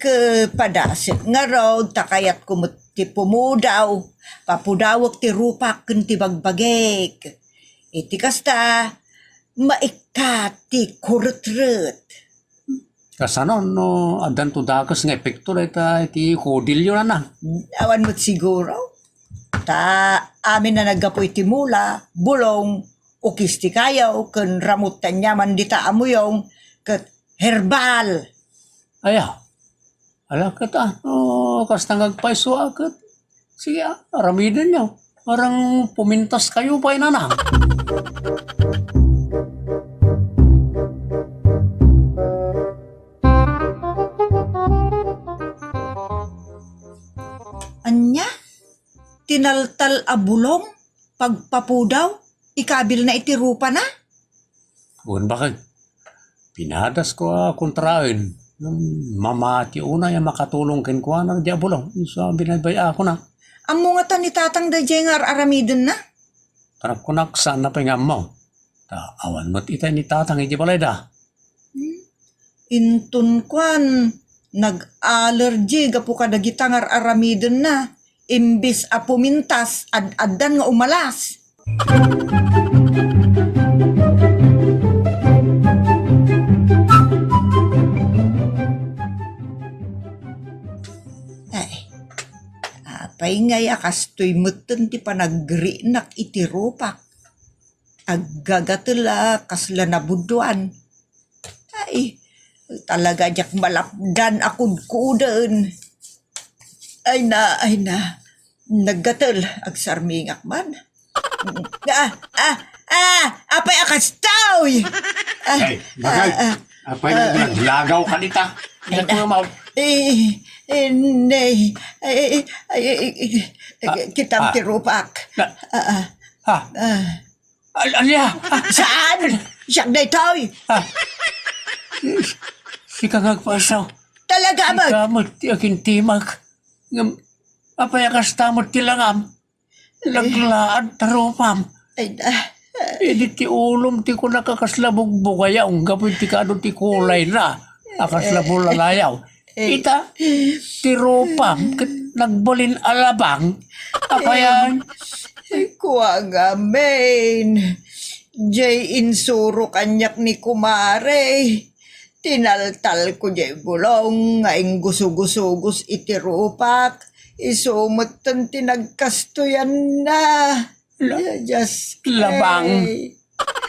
Speaker 1: padasit nga raw, takayat kumut ti pumudaw, papudawak ti rupak kun ti bagbagek. Iti kasta, maikat ti kurut-rut.
Speaker 2: Kasano, no, adan to dakas nga epekto dahi ta, iti kodilyo nanang.
Speaker 1: Awan mo't siguro. Ta, amin na naggapoy ti mula, bulong, ukis ti kayaw, kun ramutan yaman di ta amuyong, kat herbal.
Speaker 2: Ayaw. Ala ka ta, no, kasta ngagpaiso akat. Sige, aramidin nyo. Parang pumintas kayo pa nanang.
Speaker 1: Anya? Tinaltal a bulong? Pagpapudaw? Ikabil na itirupa na?
Speaker 2: Bukan bakit? Pinadas ko kontrain. Mamati una yung makatulong kin ko na diabolo. So, binabay ako na.
Speaker 1: Ang mga tanitatang da jengar aramidin na?
Speaker 2: Karap ko naksan na pingam mo. Awan mo't itay ni tatang iti balay da.
Speaker 1: Intun kwan, nag-allergy gapu kadagitangar aramidin na. Imbis apumintas, ad-addan nga umalas. Apay ngay akastoy meten ti panagrinak iti rupak. Aggagatula kasla na buduan. Ay, talaga jak malapdan akod kudan. Ay na. Naggatal agsarmingak man. Apay akastoy!
Speaker 2: Hey, bakit? Apay naglagaw ka nita. Ilan ko naman.
Speaker 1: Kitam tirupak.
Speaker 2: Alya!
Speaker 1: Saan? Siyak na ito'y.
Speaker 2: Sika ngagpasaw.
Speaker 1: Talaga mag.
Speaker 2: Sika mo ti akin timag. Apay akastamot tilangam. Naglaan tarupam.
Speaker 1: Ay na.
Speaker 2: Di ti ulom ti ko nakakaslabog bugayaw. Gapon ti kado ti kulay na. Akaslabog lalayaw. Ita, ti rupam. Nagbalin alabang. Apayan.
Speaker 1: Kuha nga, main. Jay insuro kanyak ni kumare. Tinaltal ko jay bulong. Ngayon guso-guso-gus iti rupak. Isumutan tinagkastuyan na. Just
Speaker 2: Labang.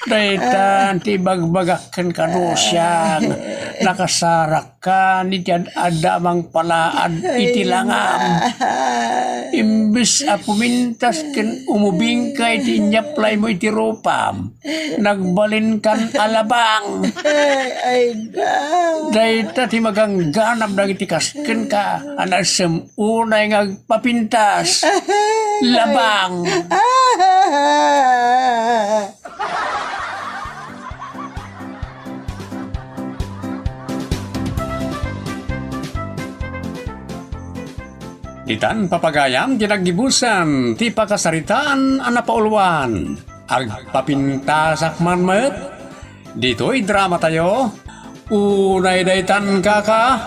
Speaker 2: Daytan ti bagbagakan kanusyang. Nakasarak ka ni tiyan adamang palaan iti langam. Imbis apumintas ken umubing ka iti nyaplay mo iti rupam. Nagbalin kan alabang.
Speaker 1: Ay na.
Speaker 2: Dayta ti magangganam dagiti kasken ka. Anasem unay ngagpapintas. Labang. Itan papagayam tinagibusan ti pakasaritaan anapaulwan. Agpapintasak manmet. Dito'y drama tayo. Unay daytan kaka.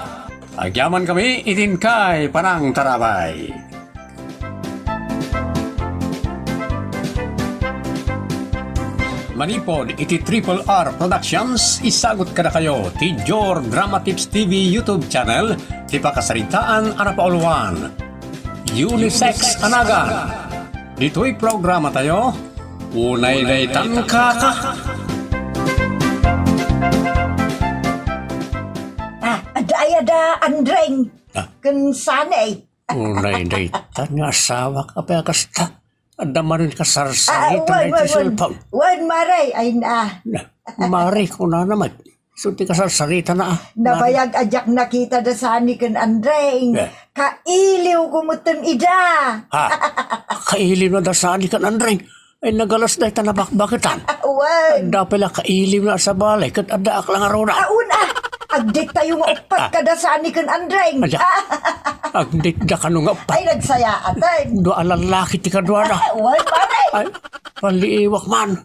Speaker 2: Agyaman kami itin kay panang tarabay. Manipod iti Triple R Productions, isagot kada kayo ti Jor Drama Tips TV YouTube channel, ti pakasaritaan anapaulwan. Unisex Anagan. Dito'y programa tayo, unay daytan kaka.
Speaker 1: Adaya Andreng. Kun sanay.
Speaker 2: Unay daytan nga asawa ka pa kasta. Adama rin kasarsaritan na iti cellphone.
Speaker 1: Wan maray. Ay na.
Speaker 2: Mari ko na naman. So, ti kasarsaritan na.
Speaker 1: Nabayag ajak nakita da sani kun Andreng. Kailiw kumutan ida.
Speaker 2: Ha? Kailiw na dasani kan Andreng. Ay nagalas na itanabakbakitan.
Speaker 1: Wan.
Speaker 2: Dapila kailiw na sa balay. Kat adaak lang aruna.
Speaker 1: Aun agdik tayo nga upat kada sani kun Andreng.
Speaker 2: Agdik da ka nung
Speaker 1: Ay nagsaya atay.
Speaker 2: Do alalaki ti kadwa na.
Speaker 1: Wan maray.
Speaker 2: Ay, paliiwak man.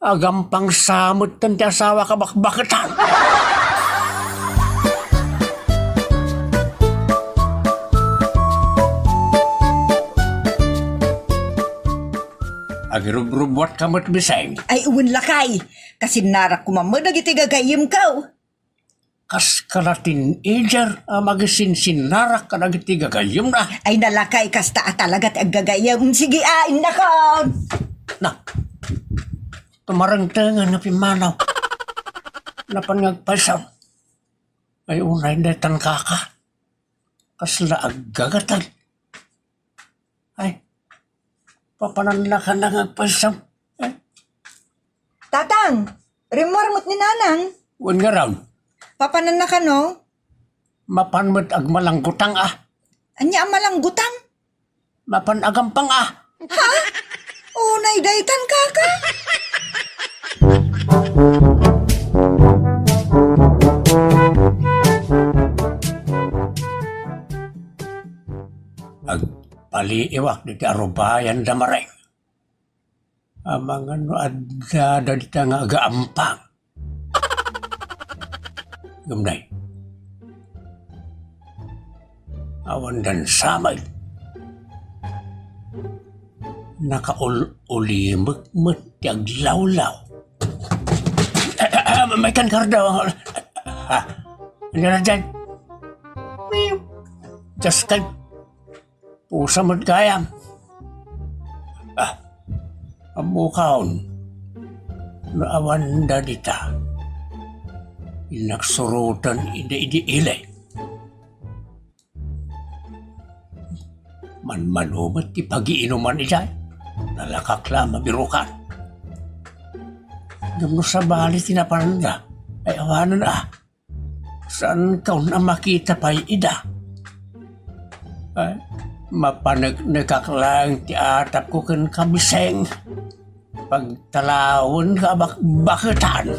Speaker 2: Agampang samot tan ti asawa ka bakbaketan. Agirubrubwat kamot biseng.
Speaker 1: Ay uwan lakay. Kasi narak kumamudag iti gagayim ka.
Speaker 2: Kas kalatin ijar magisin sinarak ka nagiti gagayom na.
Speaker 1: Ay nalakay kasta talaga't aggagayim. Sige indakon.
Speaker 2: Na, tumarangtangan na pimanaw. Napangagpasaw. Ay unay netan kaka. Kasla aggagatan. Ay, papananlakan na ngagpasaw.
Speaker 1: Tatang, rimwarmot ni nanang.
Speaker 2: Wan nga raw,
Speaker 1: Papanan na ka no?
Speaker 2: mapanmat agmalanggutang
Speaker 1: Anya ang malanggutang?
Speaker 2: Mapan agampang
Speaker 1: Unay daytan kaka.
Speaker 2: Agpaliiwak di arubayan damareng. Amang ano adda dita nga agaampang. Gumnay. Awan dan samay. Nakaul-ulimag-mat tiyag lawlaw. May kan kardaw. Ano na dyan? Just kay pusa mo't kayam. Amukaon. Naawan da dita. Inaksurutan ide ilay. Man-manumat ti pag-iinuman ijay. Nalakakla mabirukan. Gamno sa bali tinapananda. Ay awanan Saan kaw na makita pa'y ida? Ay, mapanag-nakaklang ti atap ko kan kabiseng. Pagtalawon ka baketan.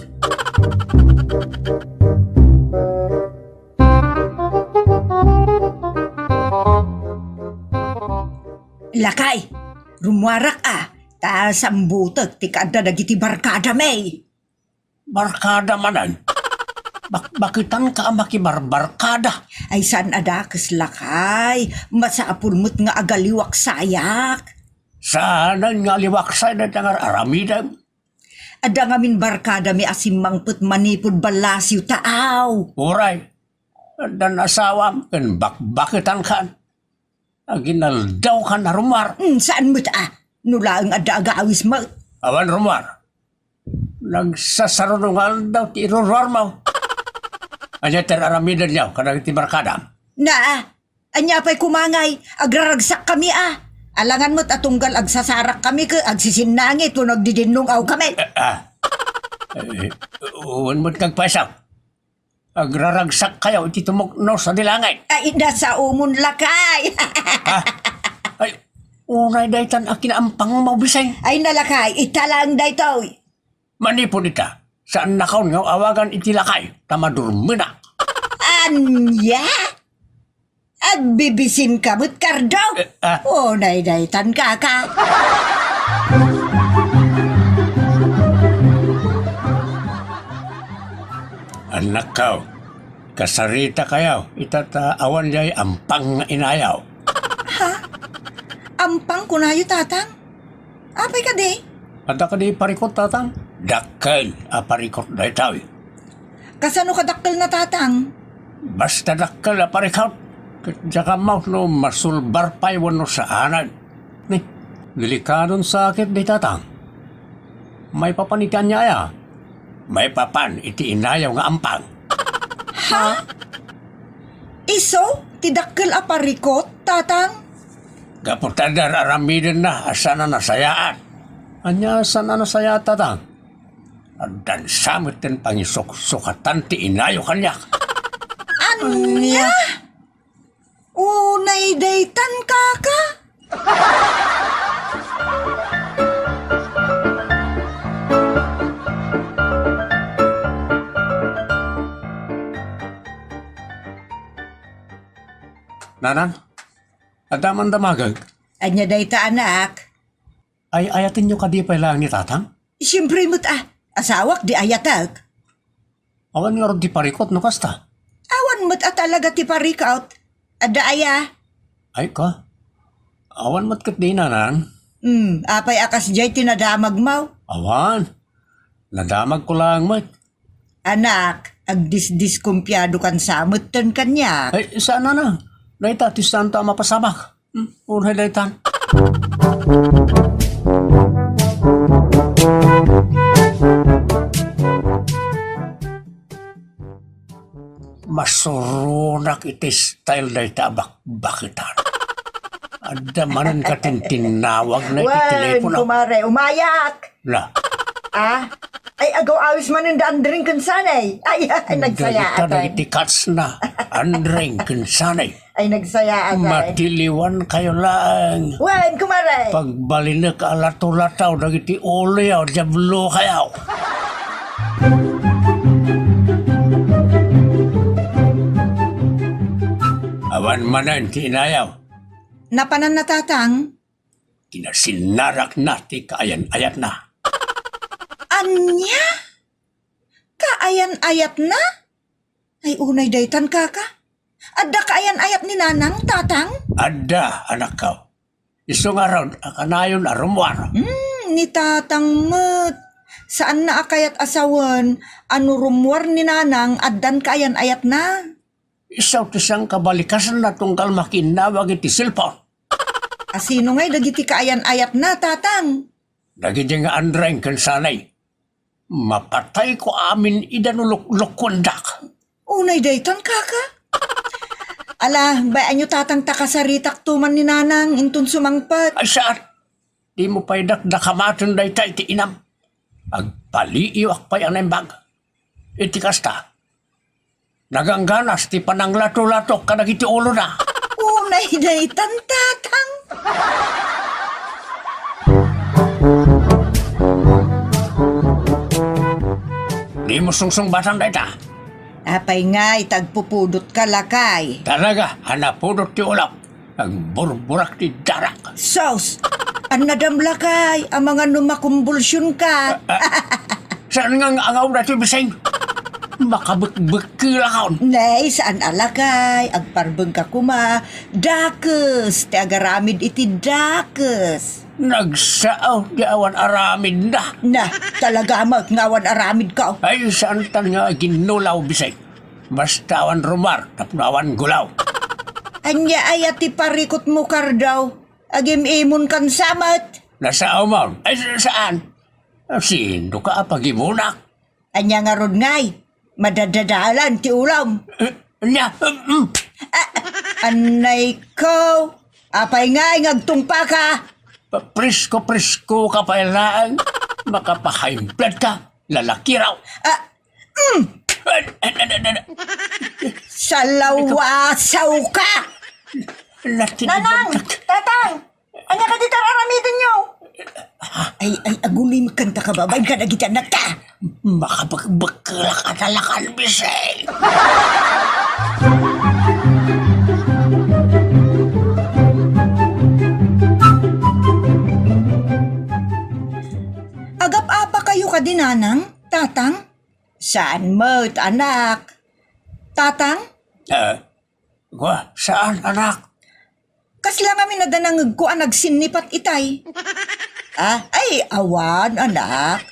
Speaker 1: Lakay, rumwarak ta sambutag ti kada dagiti barkada may.
Speaker 2: Barkada manan. Bakitan ka makibarbarkada.
Speaker 1: Ay san adakas lakay, masaapulmot nga agaliwak sayak.
Speaker 2: Sana nga liwaksay na tangar aramidam.
Speaker 1: Ada ngamin barkada may asimangput manipod balasyo taaw.
Speaker 2: Uray. Dan asawam kan bakbakitan kan. Aginaldaw ka na rumar.
Speaker 1: Saan mo Nula ang ada agawis mo.
Speaker 2: Awan rumar. Nagsasarunungal daw ti irurwar mo. Anya teraramidan niyaw kanang ti barkada.
Speaker 1: Anya pa'y kumangay, agraragsak kami Alangan mo't atunggal agsasarak kami ka agsisinangi to nagdidinungaw kami.
Speaker 2: Uwan mo't kagpasaw. Agraragsak kayo iti tumukno sa dilangay.
Speaker 1: Ay, nasa umon lakay.
Speaker 2: Ay, unay daytan akinampang mabisay.
Speaker 1: Ay nalakay, italang daytoy.
Speaker 2: Manipod ita. Saan nakaon nga awagan iti lakay. Tamadurmi na.
Speaker 1: Anya? Agbibisin ka mo't kardaw. Daytan kaka.
Speaker 2: Anak kaw, kasarita kayaw, awan jay ampang nga inayaw.
Speaker 1: Ampang kunayo tatang? Apay ka di?
Speaker 2: Ada ka di parikot tatang? Dakkel, parikot day tayo.
Speaker 1: Kasano ka dakkel na tatang?
Speaker 2: Basta dakkel parikot. Tsaka mau no masulbar pa'y wano sa anan. Delikadon sakit day tatang. May papanitan niya ya. May papan iti inayaw nga ampang.
Speaker 1: Iso, tidakkel aparikot, tatang?
Speaker 2: Kaputadar aramidin na asana nasayaan. Anya sana nasaya tatang. Dan samit din pangisok-sukatan ti inayaw kanyak.
Speaker 1: Anya? Unay daytan kaka?
Speaker 2: Nanan, adaman damagag.
Speaker 1: Anya dayta anak?
Speaker 2: Ay ayatin nyo kadipay lang ni tatang?
Speaker 1: Siyempre mo't asawak di ayatag.
Speaker 2: Awan nga ron ti parikot no kasta.
Speaker 1: Awan mo't talaga ti parikaut. Ada aya.
Speaker 2: Ay ka. Awan mat kat di nanan.
Speaker 1: Apay akas jay tinadamag mau.
Speaker 2: Awan. Nadamag ko lang mat.
Speaker 1: Anak, agdisdiskumpyado kan samot ten kanyak.
Speaker 2: Ay sana na. Naita ti santa mapasamak. Unay daytan. Masurunak iti style dayta bakbakitan. Ada manan ka tinawag na iti
Speaker 1: Wen,
Speaker 2: telepono.
Speaker 1: kumare, umayak.
Speaker 2: La.
Speaker 1: Ay, agaw awis man ang dandring kan sanay. Ay, nagsaya
Speaker 2: Dayta na
Speaker 1: atay.
Speaker 2: iti kats na. Andring kinsanay.
Speaker 1: Ay, nagsaya atay.
Speaker 2: Matiliwan kayo lang.
Speaker 1: Wen, kumare.
Speaker 2: Pagbalina ka alato-lataw dagiti olayaw, jablo kayaw. Awan manan tinayaw,
Speaker 1: Napanan na tatang?
Speaker 2: kinasinarak na ti kaayan-ayat na.
Speaker 1: Anya? Kaayan-ayat na? Ay, unay daytan kaka. Adda kaayan-ayat ni nanang, tatang?
Speaker 2: Ada anak ka. Iso nga raw, akanayon arumwar.
Speaker 1: Ni tatang mat. Saan na akayat asawan, ano rumwar ni nanang, addan kaayan-ayat na?
Speaker 2: Isaw ti siyang kabalikasan na tungkal makinawag iti silpon.
Speaker 1: Asino ngay dagiti kaayan-ayat na, tatang?
Speaker 2: Dagiti nga andreng kansanay. Mapatay ko amin idanulok-lokundak.
Speaker 1: Unay daytan kaka. Ala, bayaan nyo tatang takasaritak tuman ni nanang, intun sumangpat.
Speaker 2: Ay saan? Di mo pa'y dakdakamaton day tayo ti inam. Agpaliiwak pa yan ang bag. Iti kasta. Nagangganas ti panang lato-lato ka nagiti ulo na.
Speaker 1: Unay daytan, tatang.
Speaker 2: Di mo sungsung batang day ta.
Speaker 1: Apay nga, itagpupudot ka lakay.
Speaker 2: Talaga, hanapudot ti ulap. Agburburak ti darak.
Speaker 1: Sos, ang nadamla kay, ang mga numakumbulsyon ka.
Speaker 2: Saan nga angaw na ti bising? Makabukbukilakaon.
Speaker 1: Nay, saan alakay, agparbeng ka kuma, dakes, ti agaramid iti dakes.
Speaker 2: Nagsaaw di awan aramid na.
Speaker 1: Na, talaga ngawan aramid ka.
Speaker 2: Ay saan tan nga ginulaw bising. Basta awan rumar, tapnawan gulaw.
Speaker 1: Anya ayat ti parikot mo kardaw, agim imon kan samat.
Speaker 2: Nasa umon. Ay saan? Sindo ka pagimunak.
Speaker 1: Anya nga rod ngay, madadadalan ti ulam.
Speaker 2: Nya,
Speaker 1: Anay ko, apay ngay ngagtungpa ka.
Speaker 2: Presko ka pa lang. Makapahaimblat ka. Lalaki raw.
Speaker 1: Salawasaw ka! Nanang! Tatang! Anya ka dito raramitin nyo? Ay, agulim kanta ka ba? Bain ka na gitanak ka!
Speaker 2: Makabagbagkala ka talakan, bisay.
Speaker 1: Agap-apa kayo ka din, nanang? Tatang? Saan mo't, anak? Tatang?
Speaker 2: Saan, anak?
Speaker 1: Kasla kami na danangag ko ang nagsinipat itay. Ay, awan, anak.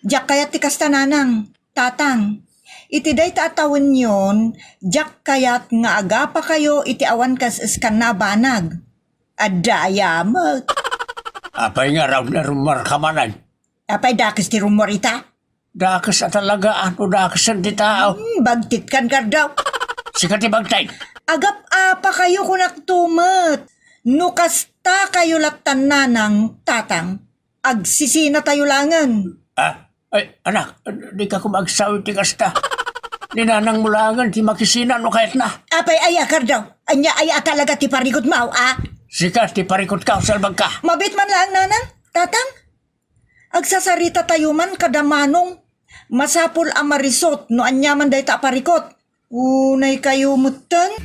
Speaker 1: Diyak kaya ti kasta nanang, tatang. Iti day tatawan yon, diyak kayat nga agapa kayo iti awan kas iskan na banag. Adayamot.
Speaker 2: Apay nga raw na rumar ka manan.
Speaker 1: Apay dakis ti rumorita.
Speaker 2: Dakas at talaga ano dakas ang di tao.
Speaker 1: Bagtit kan kardaw.
Speaker 2: Sikat ibagtay.
Speaker 1: Agap-apa kayo kunaktumet. Nukasta kayo latan nanang, tatang. Agsisina tayo langan.
Speaker 2: Ay, anak, di ka kumagsawi ti kasta. Ninanang mulangan ti makisina no kahit na.
Speaker 1: Apay ayakar daw. Anya aya talaga ti parikot mau,
Speaker 2: Sikat ti parikot ka, salbag ka.
Speaker 1: Mabit man lang, nanang, tatang. Agsasarita tayo man kadamanong. Masapul amarisot no anyaman day ta parikot. Unay kayo mutan.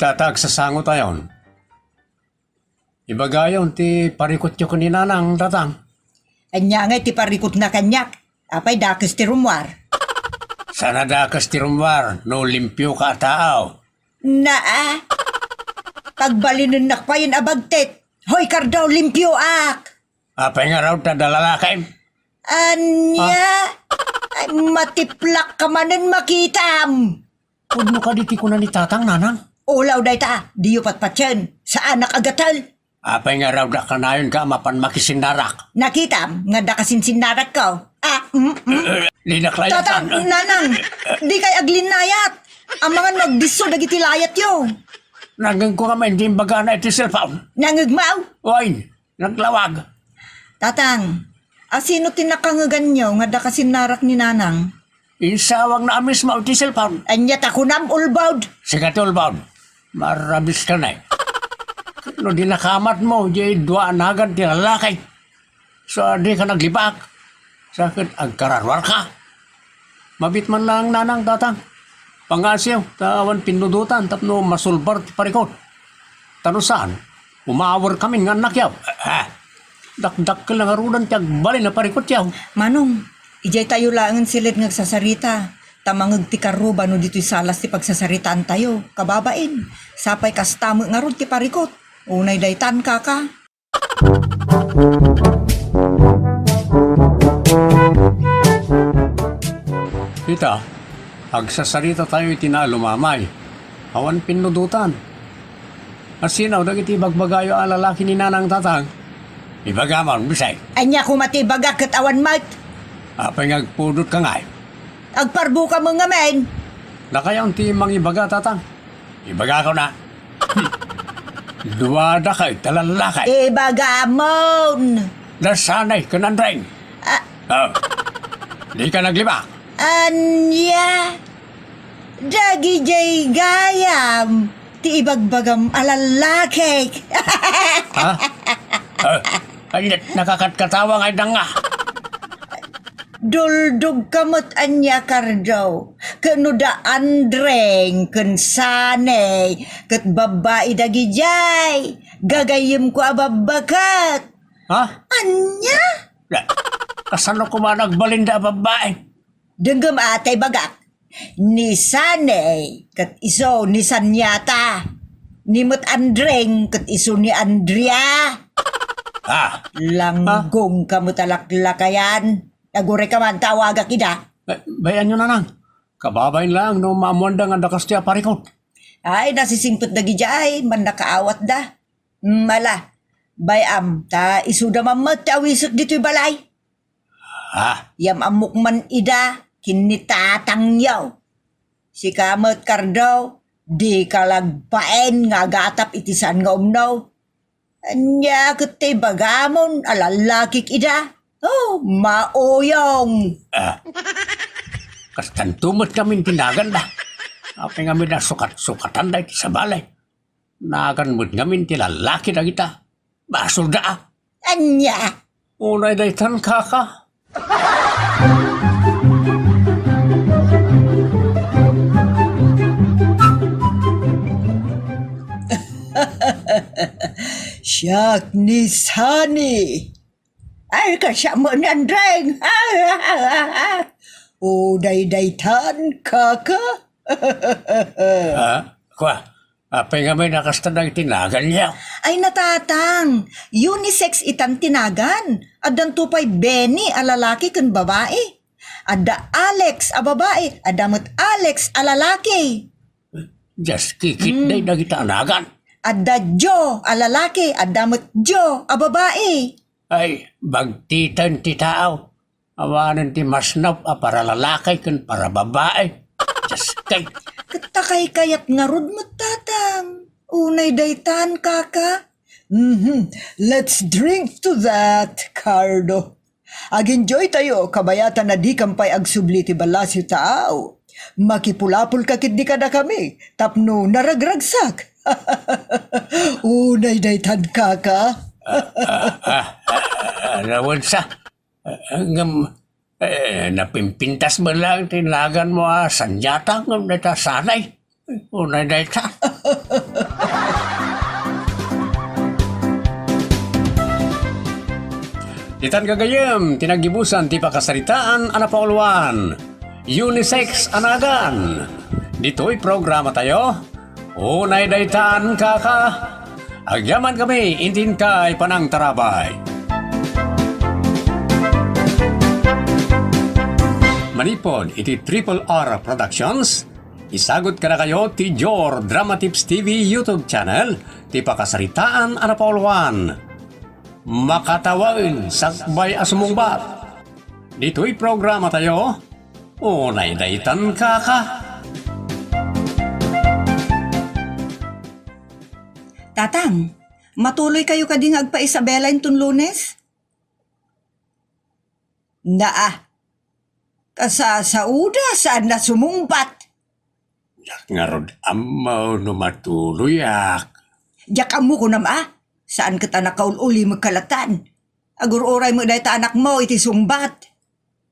Speaker 2: tatag sa sangot ayon. Ibagayon ti parikot yo kanina nang tatang.
Speaker 1: Anya nga ti parikot na kanyak. Apay dakas ti rumwar.
Speaker 2: Sana dakas ti rumwar, no limpyo ka tao.
Speaker 1: Naa. Pagbalinin nakpayin abagtet. Hoy kardaw limpyo ak.
Speaker 2: Apay nga raw tadalalakay.
Speaker 1: Anya. Ay, matiplak ka manen makitam.
Speaker 2: Pud mo ka diti ko na ni tatang nanang.
Speaker 1: Ulaw day ta. Diyo patpatyan. Sa anak agatal.
Speaker 2: Apay nga raw da kanayon ka mapan makisinarak.
Speaker 1: Nakitam. Nga da kasinsindarak ko.
Speaker 2: Linaklayan.
Speaker 1: Tatang, nanang. Di kay aglinayat. Ang mga nagdiso dagiti layat yo.
Speaker 2: Nagang ko kami hindi baga na iti cellphone.
Speaker 1: Nangagmaw.
Speaker 2: Oy, naglawag.
Speaker 1: Tatang. Sino tinakangagan nyo nga da kasinarak ni nanang?
Speaker 2: Insawang na amis mo iti cellphone.
Speaker 1: Anyat ako nam ulbawd.
Speaker 2: Sige tolbaon. Marabis ka na eh. No di nakamat mo, di dua anagan ti lalakay. So di ka naglibak. Sakit agkararwar ka. Mabit man lang nanang tatang. Pangasyaw, tawan pinudutan, tapno masulbar ti parikot. Tanusan, umawar kami nga nakyaw. Dakdak ka lang arudan ti agbali na parikot yaw.
Speaker 1: Manong, ijay tayo langan silid ngagsasarita. Tamangag ti karuba no dito'y salas ti pagsasaritaan tayo. Kababain, sapay kastamo nga ron ti parikot. Unay daytan kaka.
Speaker 2: Kita, agsasarita tayo itinalumamay. Awan pinudutan. Asinaw, dagiti bagbagayo ang lalaki ni nanang tatang. Ibagaman, bisay.
Speaker 1: Anya kumatibaga kat awan mat.
Speaker 2: Apay ngagpudot ka ngay.
Speaker 1: Agparbu ka mga men.
Speaker 2: Nakayang ti mang ibaga tatang. Ibaga ko na. Duwada kay talalakay.
Speaker 1: Ibagamon.
Speaker 2: Nasanay ka nandring. Di ka naglibak.
Speaker 1: Anya. Dagi jay gayam. Ti ibagbagam alalaki.
Speaker 2: Ha? Ay, nakakatkatawa ngay na nga.
Speaker 1: Duldog kamot anya kardaw. Kano da andreng kun sanay. Kat babae dagi jay. Gagayim ko ababakat.
Speaker 2: Ha?
Speaker 1: Anya?
Speaker 2: Kasano ko ba nagbalinda babae?
Speaker 1: Denggam atay bagak. Ni sanay. Kat iso ni sanyata. Nimot andreng. Kat iso ni Andrea.
Speaker 2: Ha?
Speaker 1: Langgong kamot alaklakayan. Nagure ka man tawaga kida.
Speaker 2: Bayan nyo na nang. Kababayin lang no maamuanda nga dakas tiya parikot.
Speaker 1: Ay, nasisimpot na gijay, man nakaawat da. Mala, bayam, ta isuda mamat awisot dito'y balay.
Speaker 2: Ha?
Speaker 1: Yam amok man ida, kinitatang yaw. Si kamat kardaw, di kalagpaen nga gatap itisan nga umnaw. Anya kutay bagamon, alalakik ida. Oh, maoyong.
Speaker 2: Kaskantumot kami tinagan da. Apay kami na sukat-sukatan da iti sa balay. Nagan mo't kami ti lalaki na kita. Basol da.
Speaker 1: Anya.
Speaker 2: Unay daytan kaka.
Speaker 1: Siyak ni Sani. Ay, kasya mo ni Andreng. O, day-daytan, kaka.
Speaker 2: Kwa, apay kami nakastandang tinagan niya.
Speaker 1: Ay, natatang. Unisex itan tinagan. Adan tupay Benny a lalaki kan babae. Ada Alex a babae. Adamot Alex a lalaki.
Speaker 2: Just kikit day na kita anagan.
Speaker 1: Ada Joe a lalaki. Adamot Joe a babae.
Speaker 2: Ay, bagtitan ti tao. Awanan ti masnap a para lalaki kan para babae. Just kay.
Speaker 1: Katakay kayat nga rod mo tatang. Unay daytan kaka. Let's drink to that, Cardo. Ag-enjoy tayo, kabayatan na di kampay agsubli ti balas yu tao. Makipulapul kakit di ka na kami, tapno naragragsak. Unay daytan kaka.
Speaker 2: Rawad sa. Hanggang napimpintas mo lang tinagan mo sanjata ng natasanay. Unay na ita. Ditan kagayem, tinagibusan ti pakasaritaan anapauluan. Unisex anagan. Dito'y programa tayo. Unay daytan kaka. Agyaman kami, intin kay panang tarabay. Manipod, iti Triple R Productions. Isagot ka na kayo ti Jor Drama Tips TV YouTube channel. Ti pakasaritaan anapauluan. Makatawain sakbay asumungbat. Dito'y programa tayo. Unay daytan kaka.
Speaker 1: Tatang, matuloy kayo kading agpa-Isabela intun Lunes? Naa, kasasauda saan na sumungbat.
Speaker 2: Yak nga rod amaw no matuloyak.
Speaker 1: Diyak amo ko nama, saan kita nakaululi magkalatan? Agur-oray mo dahil anak mo iti sumbat.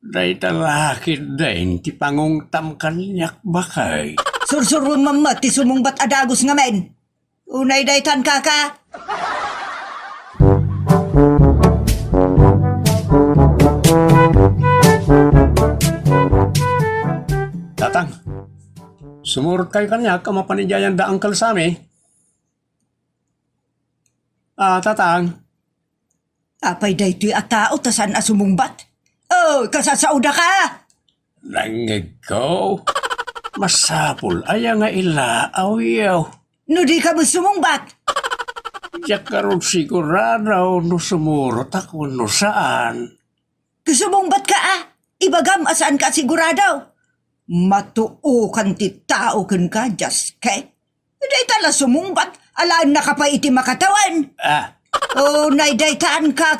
Speaker 2: Day talakid dahin ti pangungtam kanyak bakay.
Speaker 1: Sursurun mamat ti sumungbat adagos nga men. Unay daytan kaka.
Speaker 2: Tatang, sumurot kayo kanyak ang mapanijayan da angkal sa amin. Tatang.
Speaker 1: Apay daytoy at tao tasan asumungbat. Oh, kasasauda ka!
Speaker 2: Langig ko. Masapul aya nga ilaaw yaw.
Speaker 1: No di ka mo sumungbat.
Speaker 2: Diyak karon sigurado no sumurot ako no saan.
Speaker 1: Kasumungbat ka Ibagam asaan ka sigurado. Matuo kan ti tao kan ka, just kay. Day tala sumungbat, alaan na ka pa iti makatawan. Oh, naidaytaan ka.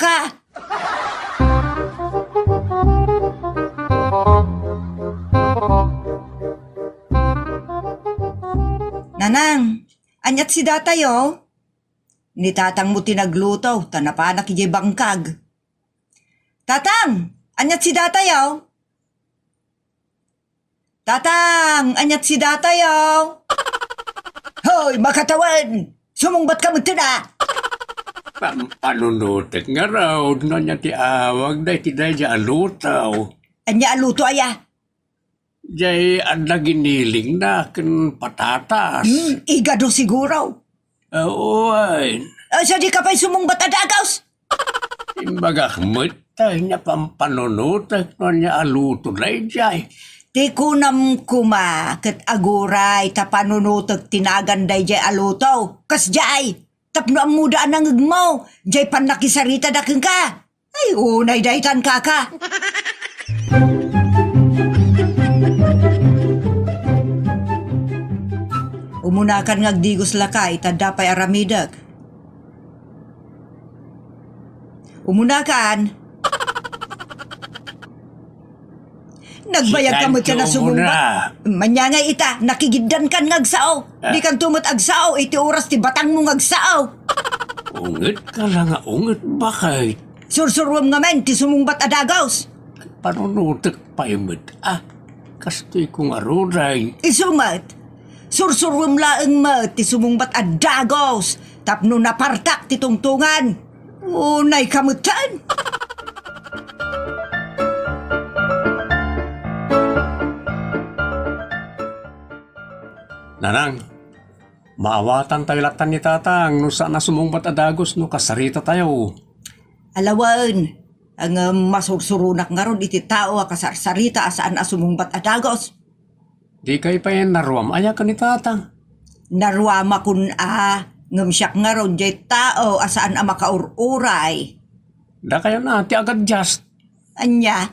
Speaker 1: Nanang, anyat si datayo. Ni tatang mo tinagluto, tanapanak ijay bangkag. Tatang, anyat si datayo. Tatang, anyat si datayo. Hoy, makatawan! Sumungbat ka mo na!
Speaker 2: Panunutek nga raw, no niya ti awag, day ti day dya alutaw.
Speaker 1: Anya aluto aya?
Speaker 2: Jay, ang naginiling na kin patatas.
Speaker 1: Igado siguro.
Speaker 2: Oo, ay.
Speaker 1: Sa di ka pa'y sumungbat adagaws?
Speaker 2: Imbaga, matay niya pang panunutek, no niya aluto day jay.
Speaker 1: Ti kunam kuma, kat aguray, tapanunutag tinaganday jay aluto. Kas jay, tapno ang mudaan ng mo, jay panakisarita daking ka. Ay, unay daytan kaka. Umunakan ngagdigos lakay, tadapay aramidag. Umunakan. Nagbayag ka mo na sumumbat. Manyangay ita, nakigiddan kan ngagsao. Di kan tumot agsao, iti oras ti batang mo ngagsao.
Speaker 2: Ungit ka lang nga, ungit bakit?
Speaker 1: Sursurwam nga men, ti sumungbat adagaws.
Speaker 2: Panunutek pa imit, kastoy kong aruray.
Speaker 1: Isumat, sursurwam laeng mo, ti sumungbat adagaws. Tapno napartak ti tungtungan. Unay kamutan.
Speaker 2: Nanang, maawatan tayo latan ni tatang, no saan na sumungbat adagos, no kasarita tayo.
Speaker 1: Alawan, ang masursurunak nga ron iti tao kasarsarita asaan asumungbat adagos.
Speaker 2: Di kayo pa yan naruam, aya ka ni tatang.
Speaker 1: Naruama kun ngam siyak nga ron jay tao asaan makaururay.
Speaker 2: Da kayo na, ti agad just.
Speaker 1: Anya,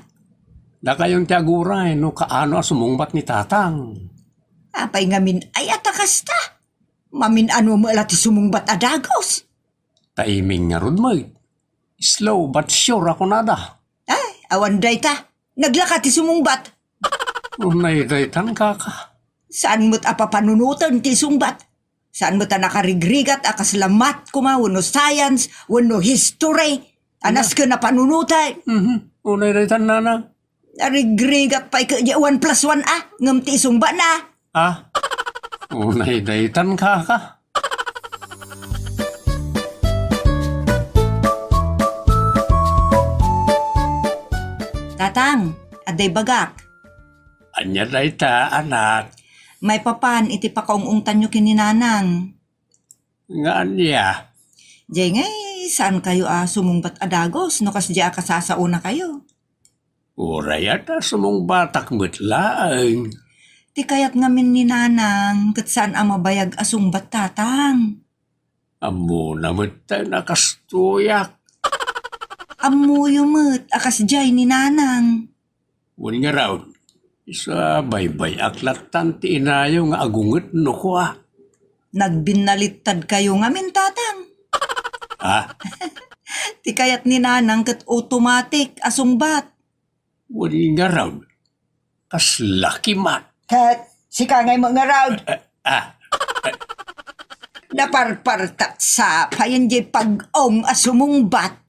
Speaker 2: Da kayo ti aguray, no kaano asumungbat ni tatang.
Speaker 1: apay ngamin ay atakasta. Mamin ano mo ti sumungbat adagos.
Speaker 2: Taiming nga rod mo. Slow but sure ako nada.
Speaker 1: Ay, awan day ta. Naglaka ti sumungbat.
Speaker 2: Unay daytan kaka.
Speaker 1: Saan mo't apapanunutan ti sumbat? Saan mo't nakarigrigat akaslamat kuma wano science, wano history. Anas ka na panunutan.
Speaker 2: Unay daytan nanang.
Speaker 1: Narigrigat pa 1+1 ngam ti sumba na.
Speaker 2: Unay daytan kaka.
Speaker 1: Tatang, aday bagak.
Speaker 2: Anya dayta, anak.
Speaker 1: May papan, iti pakaungungtan nyo kininanang.
Speaker 2: Nga niya.
Speaker 1: Jay ngay, saan kayo sumungbat adagos? No kas diya kasasauna kayo.
Speaker 2: Uray ata sumong batak mitlaang.
Speaker 1: Ti kayat ngamin ni nanang, kat saan mabayag asungbat tatang.
Speaker 2: Amo naman tayo nakastuyak.
Speaker 1: Amuyo met, akas jay ni nanang.
Speaker 2: Wala nga raw. Isa baybay aklatan ti inayo nga agunget no ko ah.
Speaker 1: Nagbinalitad kayo ngamin tatang.
Speaker 2: Ah,
Speaker 1: Ti kayat ni nanang kat automatic asungbat.
Speaker 2: wala nga raw. Kas laki mat.
Speaker 1: Kat, si kangay mga raw.
Speaker 2: Ah,
Speaker 1: Naparpartat sa payan jay pag-ong asumungbat.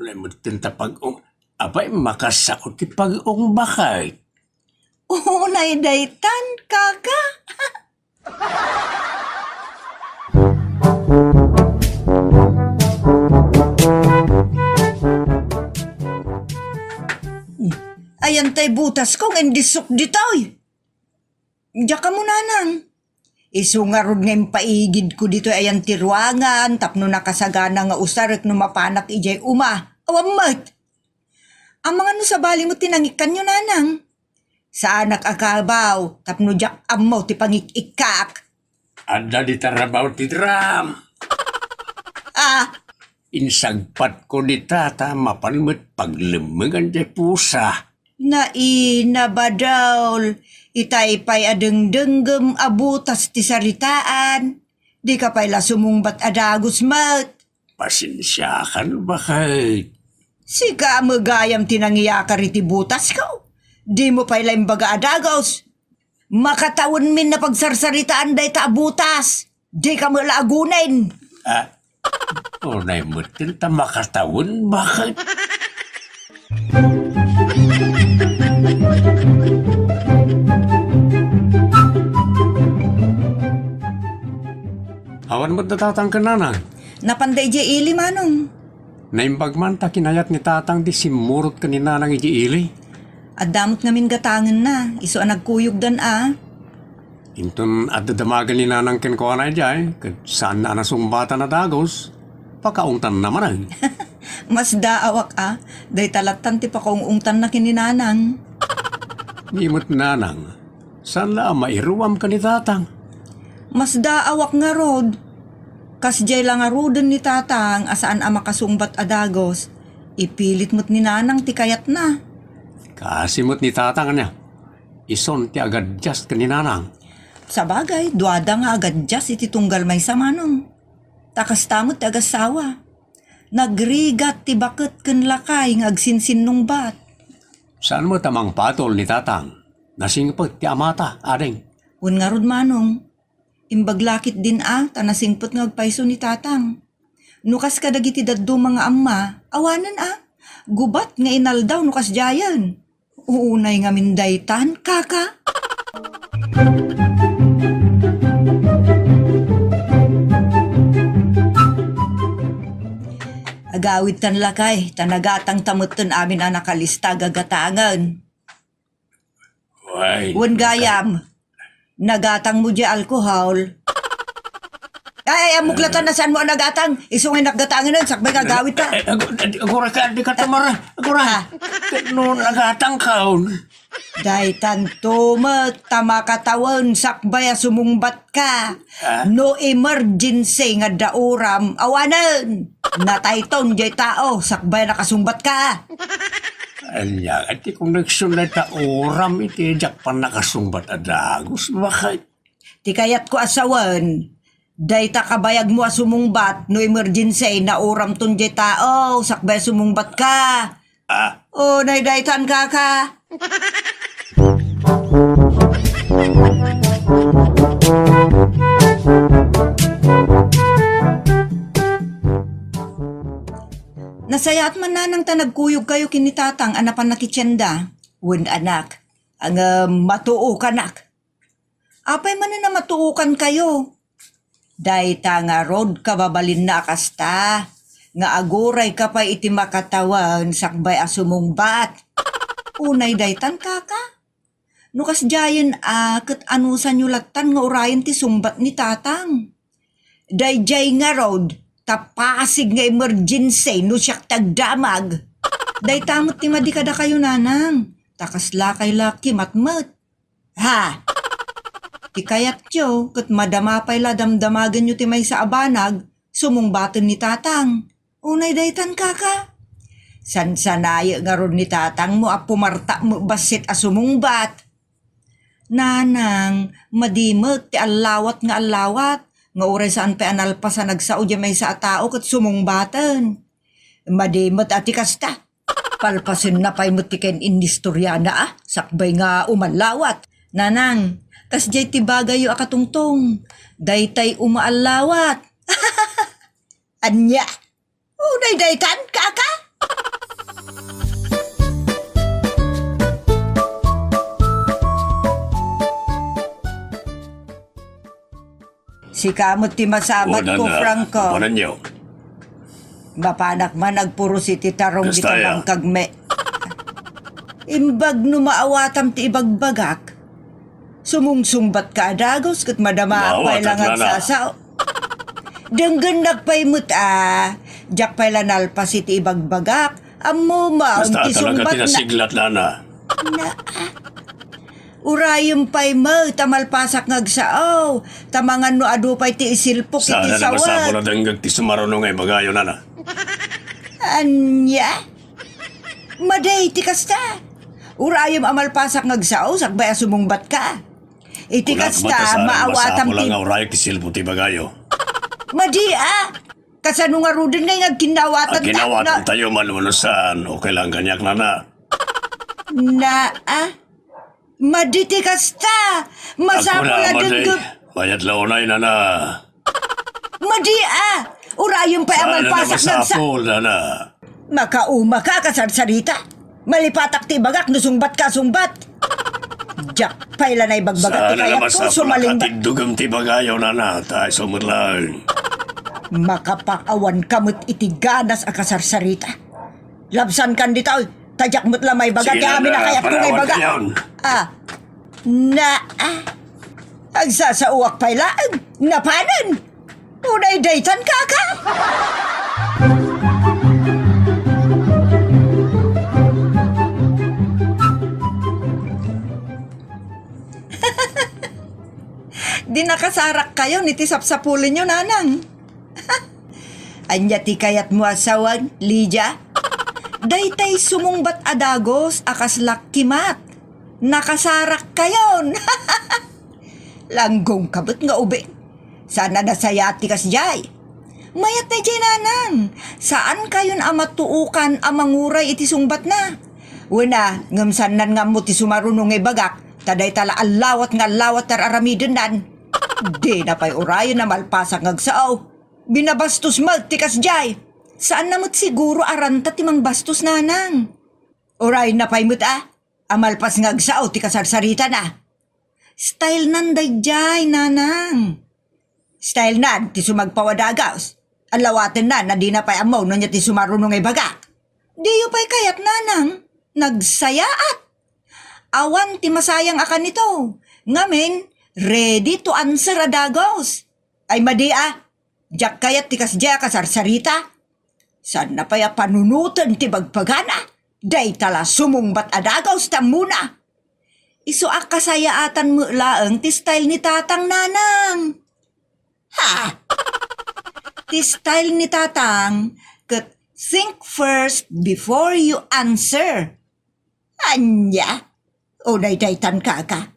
Speaker 2: Namutin ta pag-ong. Abay, makasakot ti pag-ong bakay.
Speaker 1: Unay daytan, kaka. Ayan tay butas kong endisok ditoy. Diya ka mo nanang. Isungarod ngayon paigid ko dito ayan tiruangan, tapno nakasagana nga usarek no mapanak ijay uma. Awamat. Ang mga no sa bali mo tinangikan nyo nanang. Sa anak akabaw, tapno jak amaw ti pangikikak.
Speaker 2: Ada di tarabaw ti dram.
Speaker 1: Ah,
Speaker 2: Insagpat ko ni tata mapanmet paglemengan di pusa.
Speaker 1: naina badawl, itay pa'y adeng-denggem abutas ti saritaan. Di ka pa'y lasumungbat adagos mat.
Speaker 2: Pasensya kan bakay.
Speaker 1: Sika magayam tinangiyakar iti butas ko. Di mo pa'y baga adagos. Makatawon min na pagsarsaritaan day ta butas. Di ka malagunin.
Speaker 2: Ah, unay mo tinta makatawon bakit? Awan mo tatang kananang.
Speaker 1: Napanday di ili manong.
Speaker 2: Naimbag man ta kinayat ni tatang di simurot ka ni nanang iji ili.
Speaker 1: At damot ngamin gatangan na. Iso ang nagkuyog dan
Speaker 2: Inton adadamagan ni nanang ken ko anay jay. Saan na nasumbata na dagos. Pakaungtan naman ay.
Speaker 1: Mas daawak Day talatan ti pakaungungtan na kininanang.
Speaker 2: Ngimot nanang. Saan la mairuwam ka ni tatang?
Speaker 1: Mas daawak nga rod. Kasjay lang nga roden ni tatang asaan makasungbat adagos. Ipilit mo't ni nanang ti kayat na.
Speaker 2: Kasimot ni tatang niya. Ison ti agad just ka ni nanang.
Speaker 1: Sa bagay, duwada nga agad jas iti tunggal may samanong. Takas tamot ti agasawa. Nagrigat ti bakit ken lakay ng agsinsin nung bat.
Speaker 2: Saan mo tamang patol ni tatang? Nasingpot ti amata, adeng.
Speaker 1: Un nga rod manong. Imbaglakit din tanasingpot nga agpaiso ni tatang. Nukas kadagiti daddo mga amma, awanan gubat nga inaldaw nukas jayan. Uunay nga mindaytan, kaka. Agawid tan lakay, tanagatang tamutan amin nakalista gagatangan.
Speaker 2: Why?
Speaker 1: Wan gayam, nagatang mo di alkohol. Ay, muklatan na saan mo ang nagatang. Isungay nakgatangan nun, sakbay gagawid ta.
Speaker 2: Agura ka, di ka tamara. Agura. No, nagatang kaon.
Speaker 1: Daytan tumat, tama katawan, sakbay sumungbat ka. No emergency nga dauram, awanan. Natayton jay tao, sakbay nakasumbat ka.
Speaker 2: Anya, ati kung nagsunod ta oram, iti jak pa nakasumbat adagos. Bakit?
Speaker 1: Ti kayat ko asawan, dayta kabayag mo sumungbat, no emergency na uram ton jay tao, sakbay sumungbat ka. O, naidaytan ka. Nasayat man na nang tanagkuyog kayo kinitatang anapan na kitsyenda. Wen anak, ang matuo kanak. Apay man na matuukan kayo. Dahita nga rod kababalin na kasta. nga agoray ka pa iti makatawan sakbay asumungbat. Unay daytan kaka. No kasjayan ket anusan yulatan nga urayan ti sumbat ni tatang. Dayjay nga road, tapasig nga emergency no siyak tagdamag. Daytamot ti madi kada kayo nanang, takasla kay laki matmat. Ha? Ti kayat yo, ket madamapay la damdamagan nyo ti may sa abanag, sumungbaten ni tatang. Unay daytan kaka. Sansanaya nga ron ni tatang mo a pumarta mo basit a sumungbat. Nanang, madimot ti alawat, nga oray saan pa analpasan nagsao di may sa tao kat sumungbaten. Madimot ati kasta. Palpasin na pa'y mutiken indistorya sakbay nga umalawat. Nanang, kas jay ti bagayo akatungtong, daytay umaalawat. Anya, unay daytan kaka? Si kamot ti masabat ko, Franco.
Speaker 3: Panan niyo.
Speaker 1: Mapanak man nagpuro si titarong di
Speaker 3: Kastaya.
Speaker 1: kabang kagme. Imbag no maawatam ti ibagbagak. Sumungsumbat ka adagos kat madamapay
Speaker 3: Maawat
Speaker 1: lang
Speaker 3: at
Speaker 1: ang
Speaker 3: lana.
Speaker 1: sasaw. Denggan nagpaymut jak pay lanalpas iti ibagbagak. Amo maong
Speaker 3: Basta
Speaker 1: ti
Speaker 3: talaga
Speaker 1: sumbat na.
Speaker 3: tinasiglat lana.
Speaker 1: Urayong pay mo, tamalpasak ngagsao. Tamangan no adupay ti isilpok iti
Speaker 3: Sana na masabo na
Speaker 1: sawat.
Speaker 3: danggag ti sumarunong ay bagayo nana.
Speaker 1: Anya? Maday ti kasta. Urayom amalpasak ngagsao, sakbay asumungbat ka. Iti kasta, maawatam
Speaker 3: Masabo lang
Speaker 1: ti...
Speaker 3: nga urayak ti silpo ti bagayo.
Speaker 1: Madi kasano nga rudin ngay nga ginawatan
Speaker 3: At ginawatan tayo malulusan. Okay lang ganyak nana.
Speaker 1: Madi ti kasta.
Speaker 3: Ako
Speaker 1: Masamo
Speaker 3: na
Speaker 1: na
Speaker 3: maday.
Speaker 1: denggup.
Speaker 3: Bayat launay nana.
Speaker 1: Madi urayom pay
Speaker 3: Sana na
Speaker 1: amalpasak ngagsa.
Speaker 3: masapol nana.
Speaker 1: Makauma ka kasarsarita. Malipatak ti bagak no sungbat ka sungbat. Jak payla na ibagbagat ti
Speaker 3: Sana na
Speaker 1: kayat ko
Speaker 3: masapol
Speaker 1: sumaling ba.
Speaker 3: nakatidugam ti bagayo nana. Tayo sumudlang.
Speaker 1: Makapakawan kamot iti ganas a kasarsarita. Labsan kan dito. Tajak mo't lamay bagat.
Speaker 3: Sige
Speaker 1: Kaya amin na kayat ko may
Speaker 3: panawan
Speaker 1: bagat.
Speaker 3: kayon.
Speaker 1: Agsasauwak paylaan. Napanan. Unay daytan kaka. Di nakasarak kayo ni tisapsapulin nyo, nanang. Anya ti kayat mo asawan, Lydia? Daytay sumungbat adagos akas lakimat. Nakasarak kayon. Langgong kabut nga ube. Sana nasayati kas jay. Mayat na jay nanang. Saan kayon amatuukan amanguray iti sungbat na? Una, ngamsanan nga mo ti sumarunong bagak. Taday tala alawat nga lawat tar aramiden nan. Di na pa'y urayon na malpasak ngagsaaw. Binabastos maltikas jay. Saan namot siguro aranta timang bastos nanang? Urayon na pa'y mut amalpas ngagsaaw ti kasarsarita na. Style nanday jay nanang. Style nan ti sumagpawadagaws. Alawaten na di na pa'y amaw no niya ti sumarunong ay bagak. Di yu pa'y kayat nanang. Nagsayaat. Awan ti masayang akan nito. Ngamin, ready to answer adagos. Ay madi jak kayat ti kasjaya kasarsarita. Saan na paya panunutan ti bagpagana. Day tala sumungbat adagos ta muna. Iso kasayaatan mo laeng ti style ni tatang nanang. Ha? Ti style ni tatang, ket think first before you answer. Anya? O daytan kaka.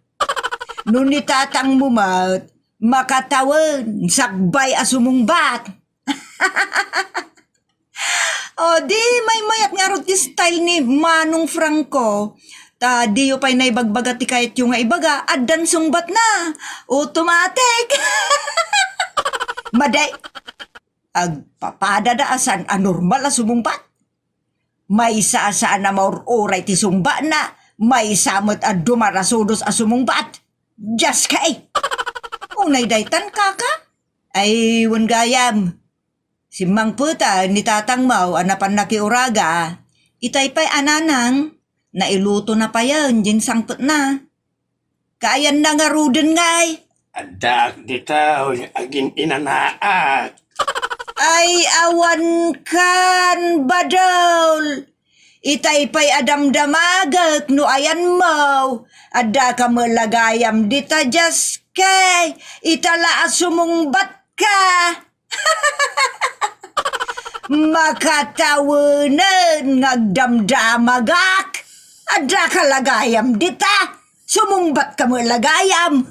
Speaker 1: Nung ni tatang mumat, makatawan, sakbay asumungbat. O di may mayat nga ro ti style ni Manong Franco. Ta di yu pa'y naibagbagat ti kahit yung nga ibaga, addan sungbat na. Automatic. Maday. Agpapadadaasan anormal a sumungbat. May saan na maururay ti sumba na. May samot a dumarasudos a sumungbat. Just kay. Unay daytan kaka. Ay, wan gayam. Si Mang Puta ni Tatang Mau anapan nakiuraga, itay pa'y ananang, na iluto na pa yan, din sangput na. Kayan na nga ruden ngay.
Speaker 3: Adak ditaw, agin inanaat.
Speaker 1: Ay awan kan badol. Itay pa'y adamdamagak no ayan mo. Ada ka malagayam dita jas kay. Itala sumungbat ka. Makatawanan ngagdamdamagak. Ada ka lagayam dita. Sumungbat ka malagayam.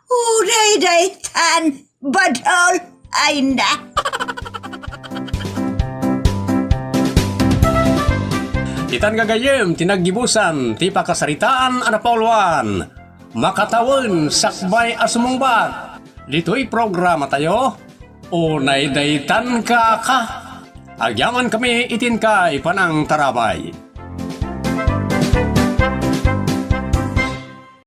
Speaker 1: Uday tan badol ay na.
Speaker 2: Itan gagayem, tinaggibusan, ti pakasaritaan, anapolwan. Makatawon, sakbay asumungbat. Dito'y programa tayo, unay daytan ka. Agyaman kami itin ka ipanang tarabay.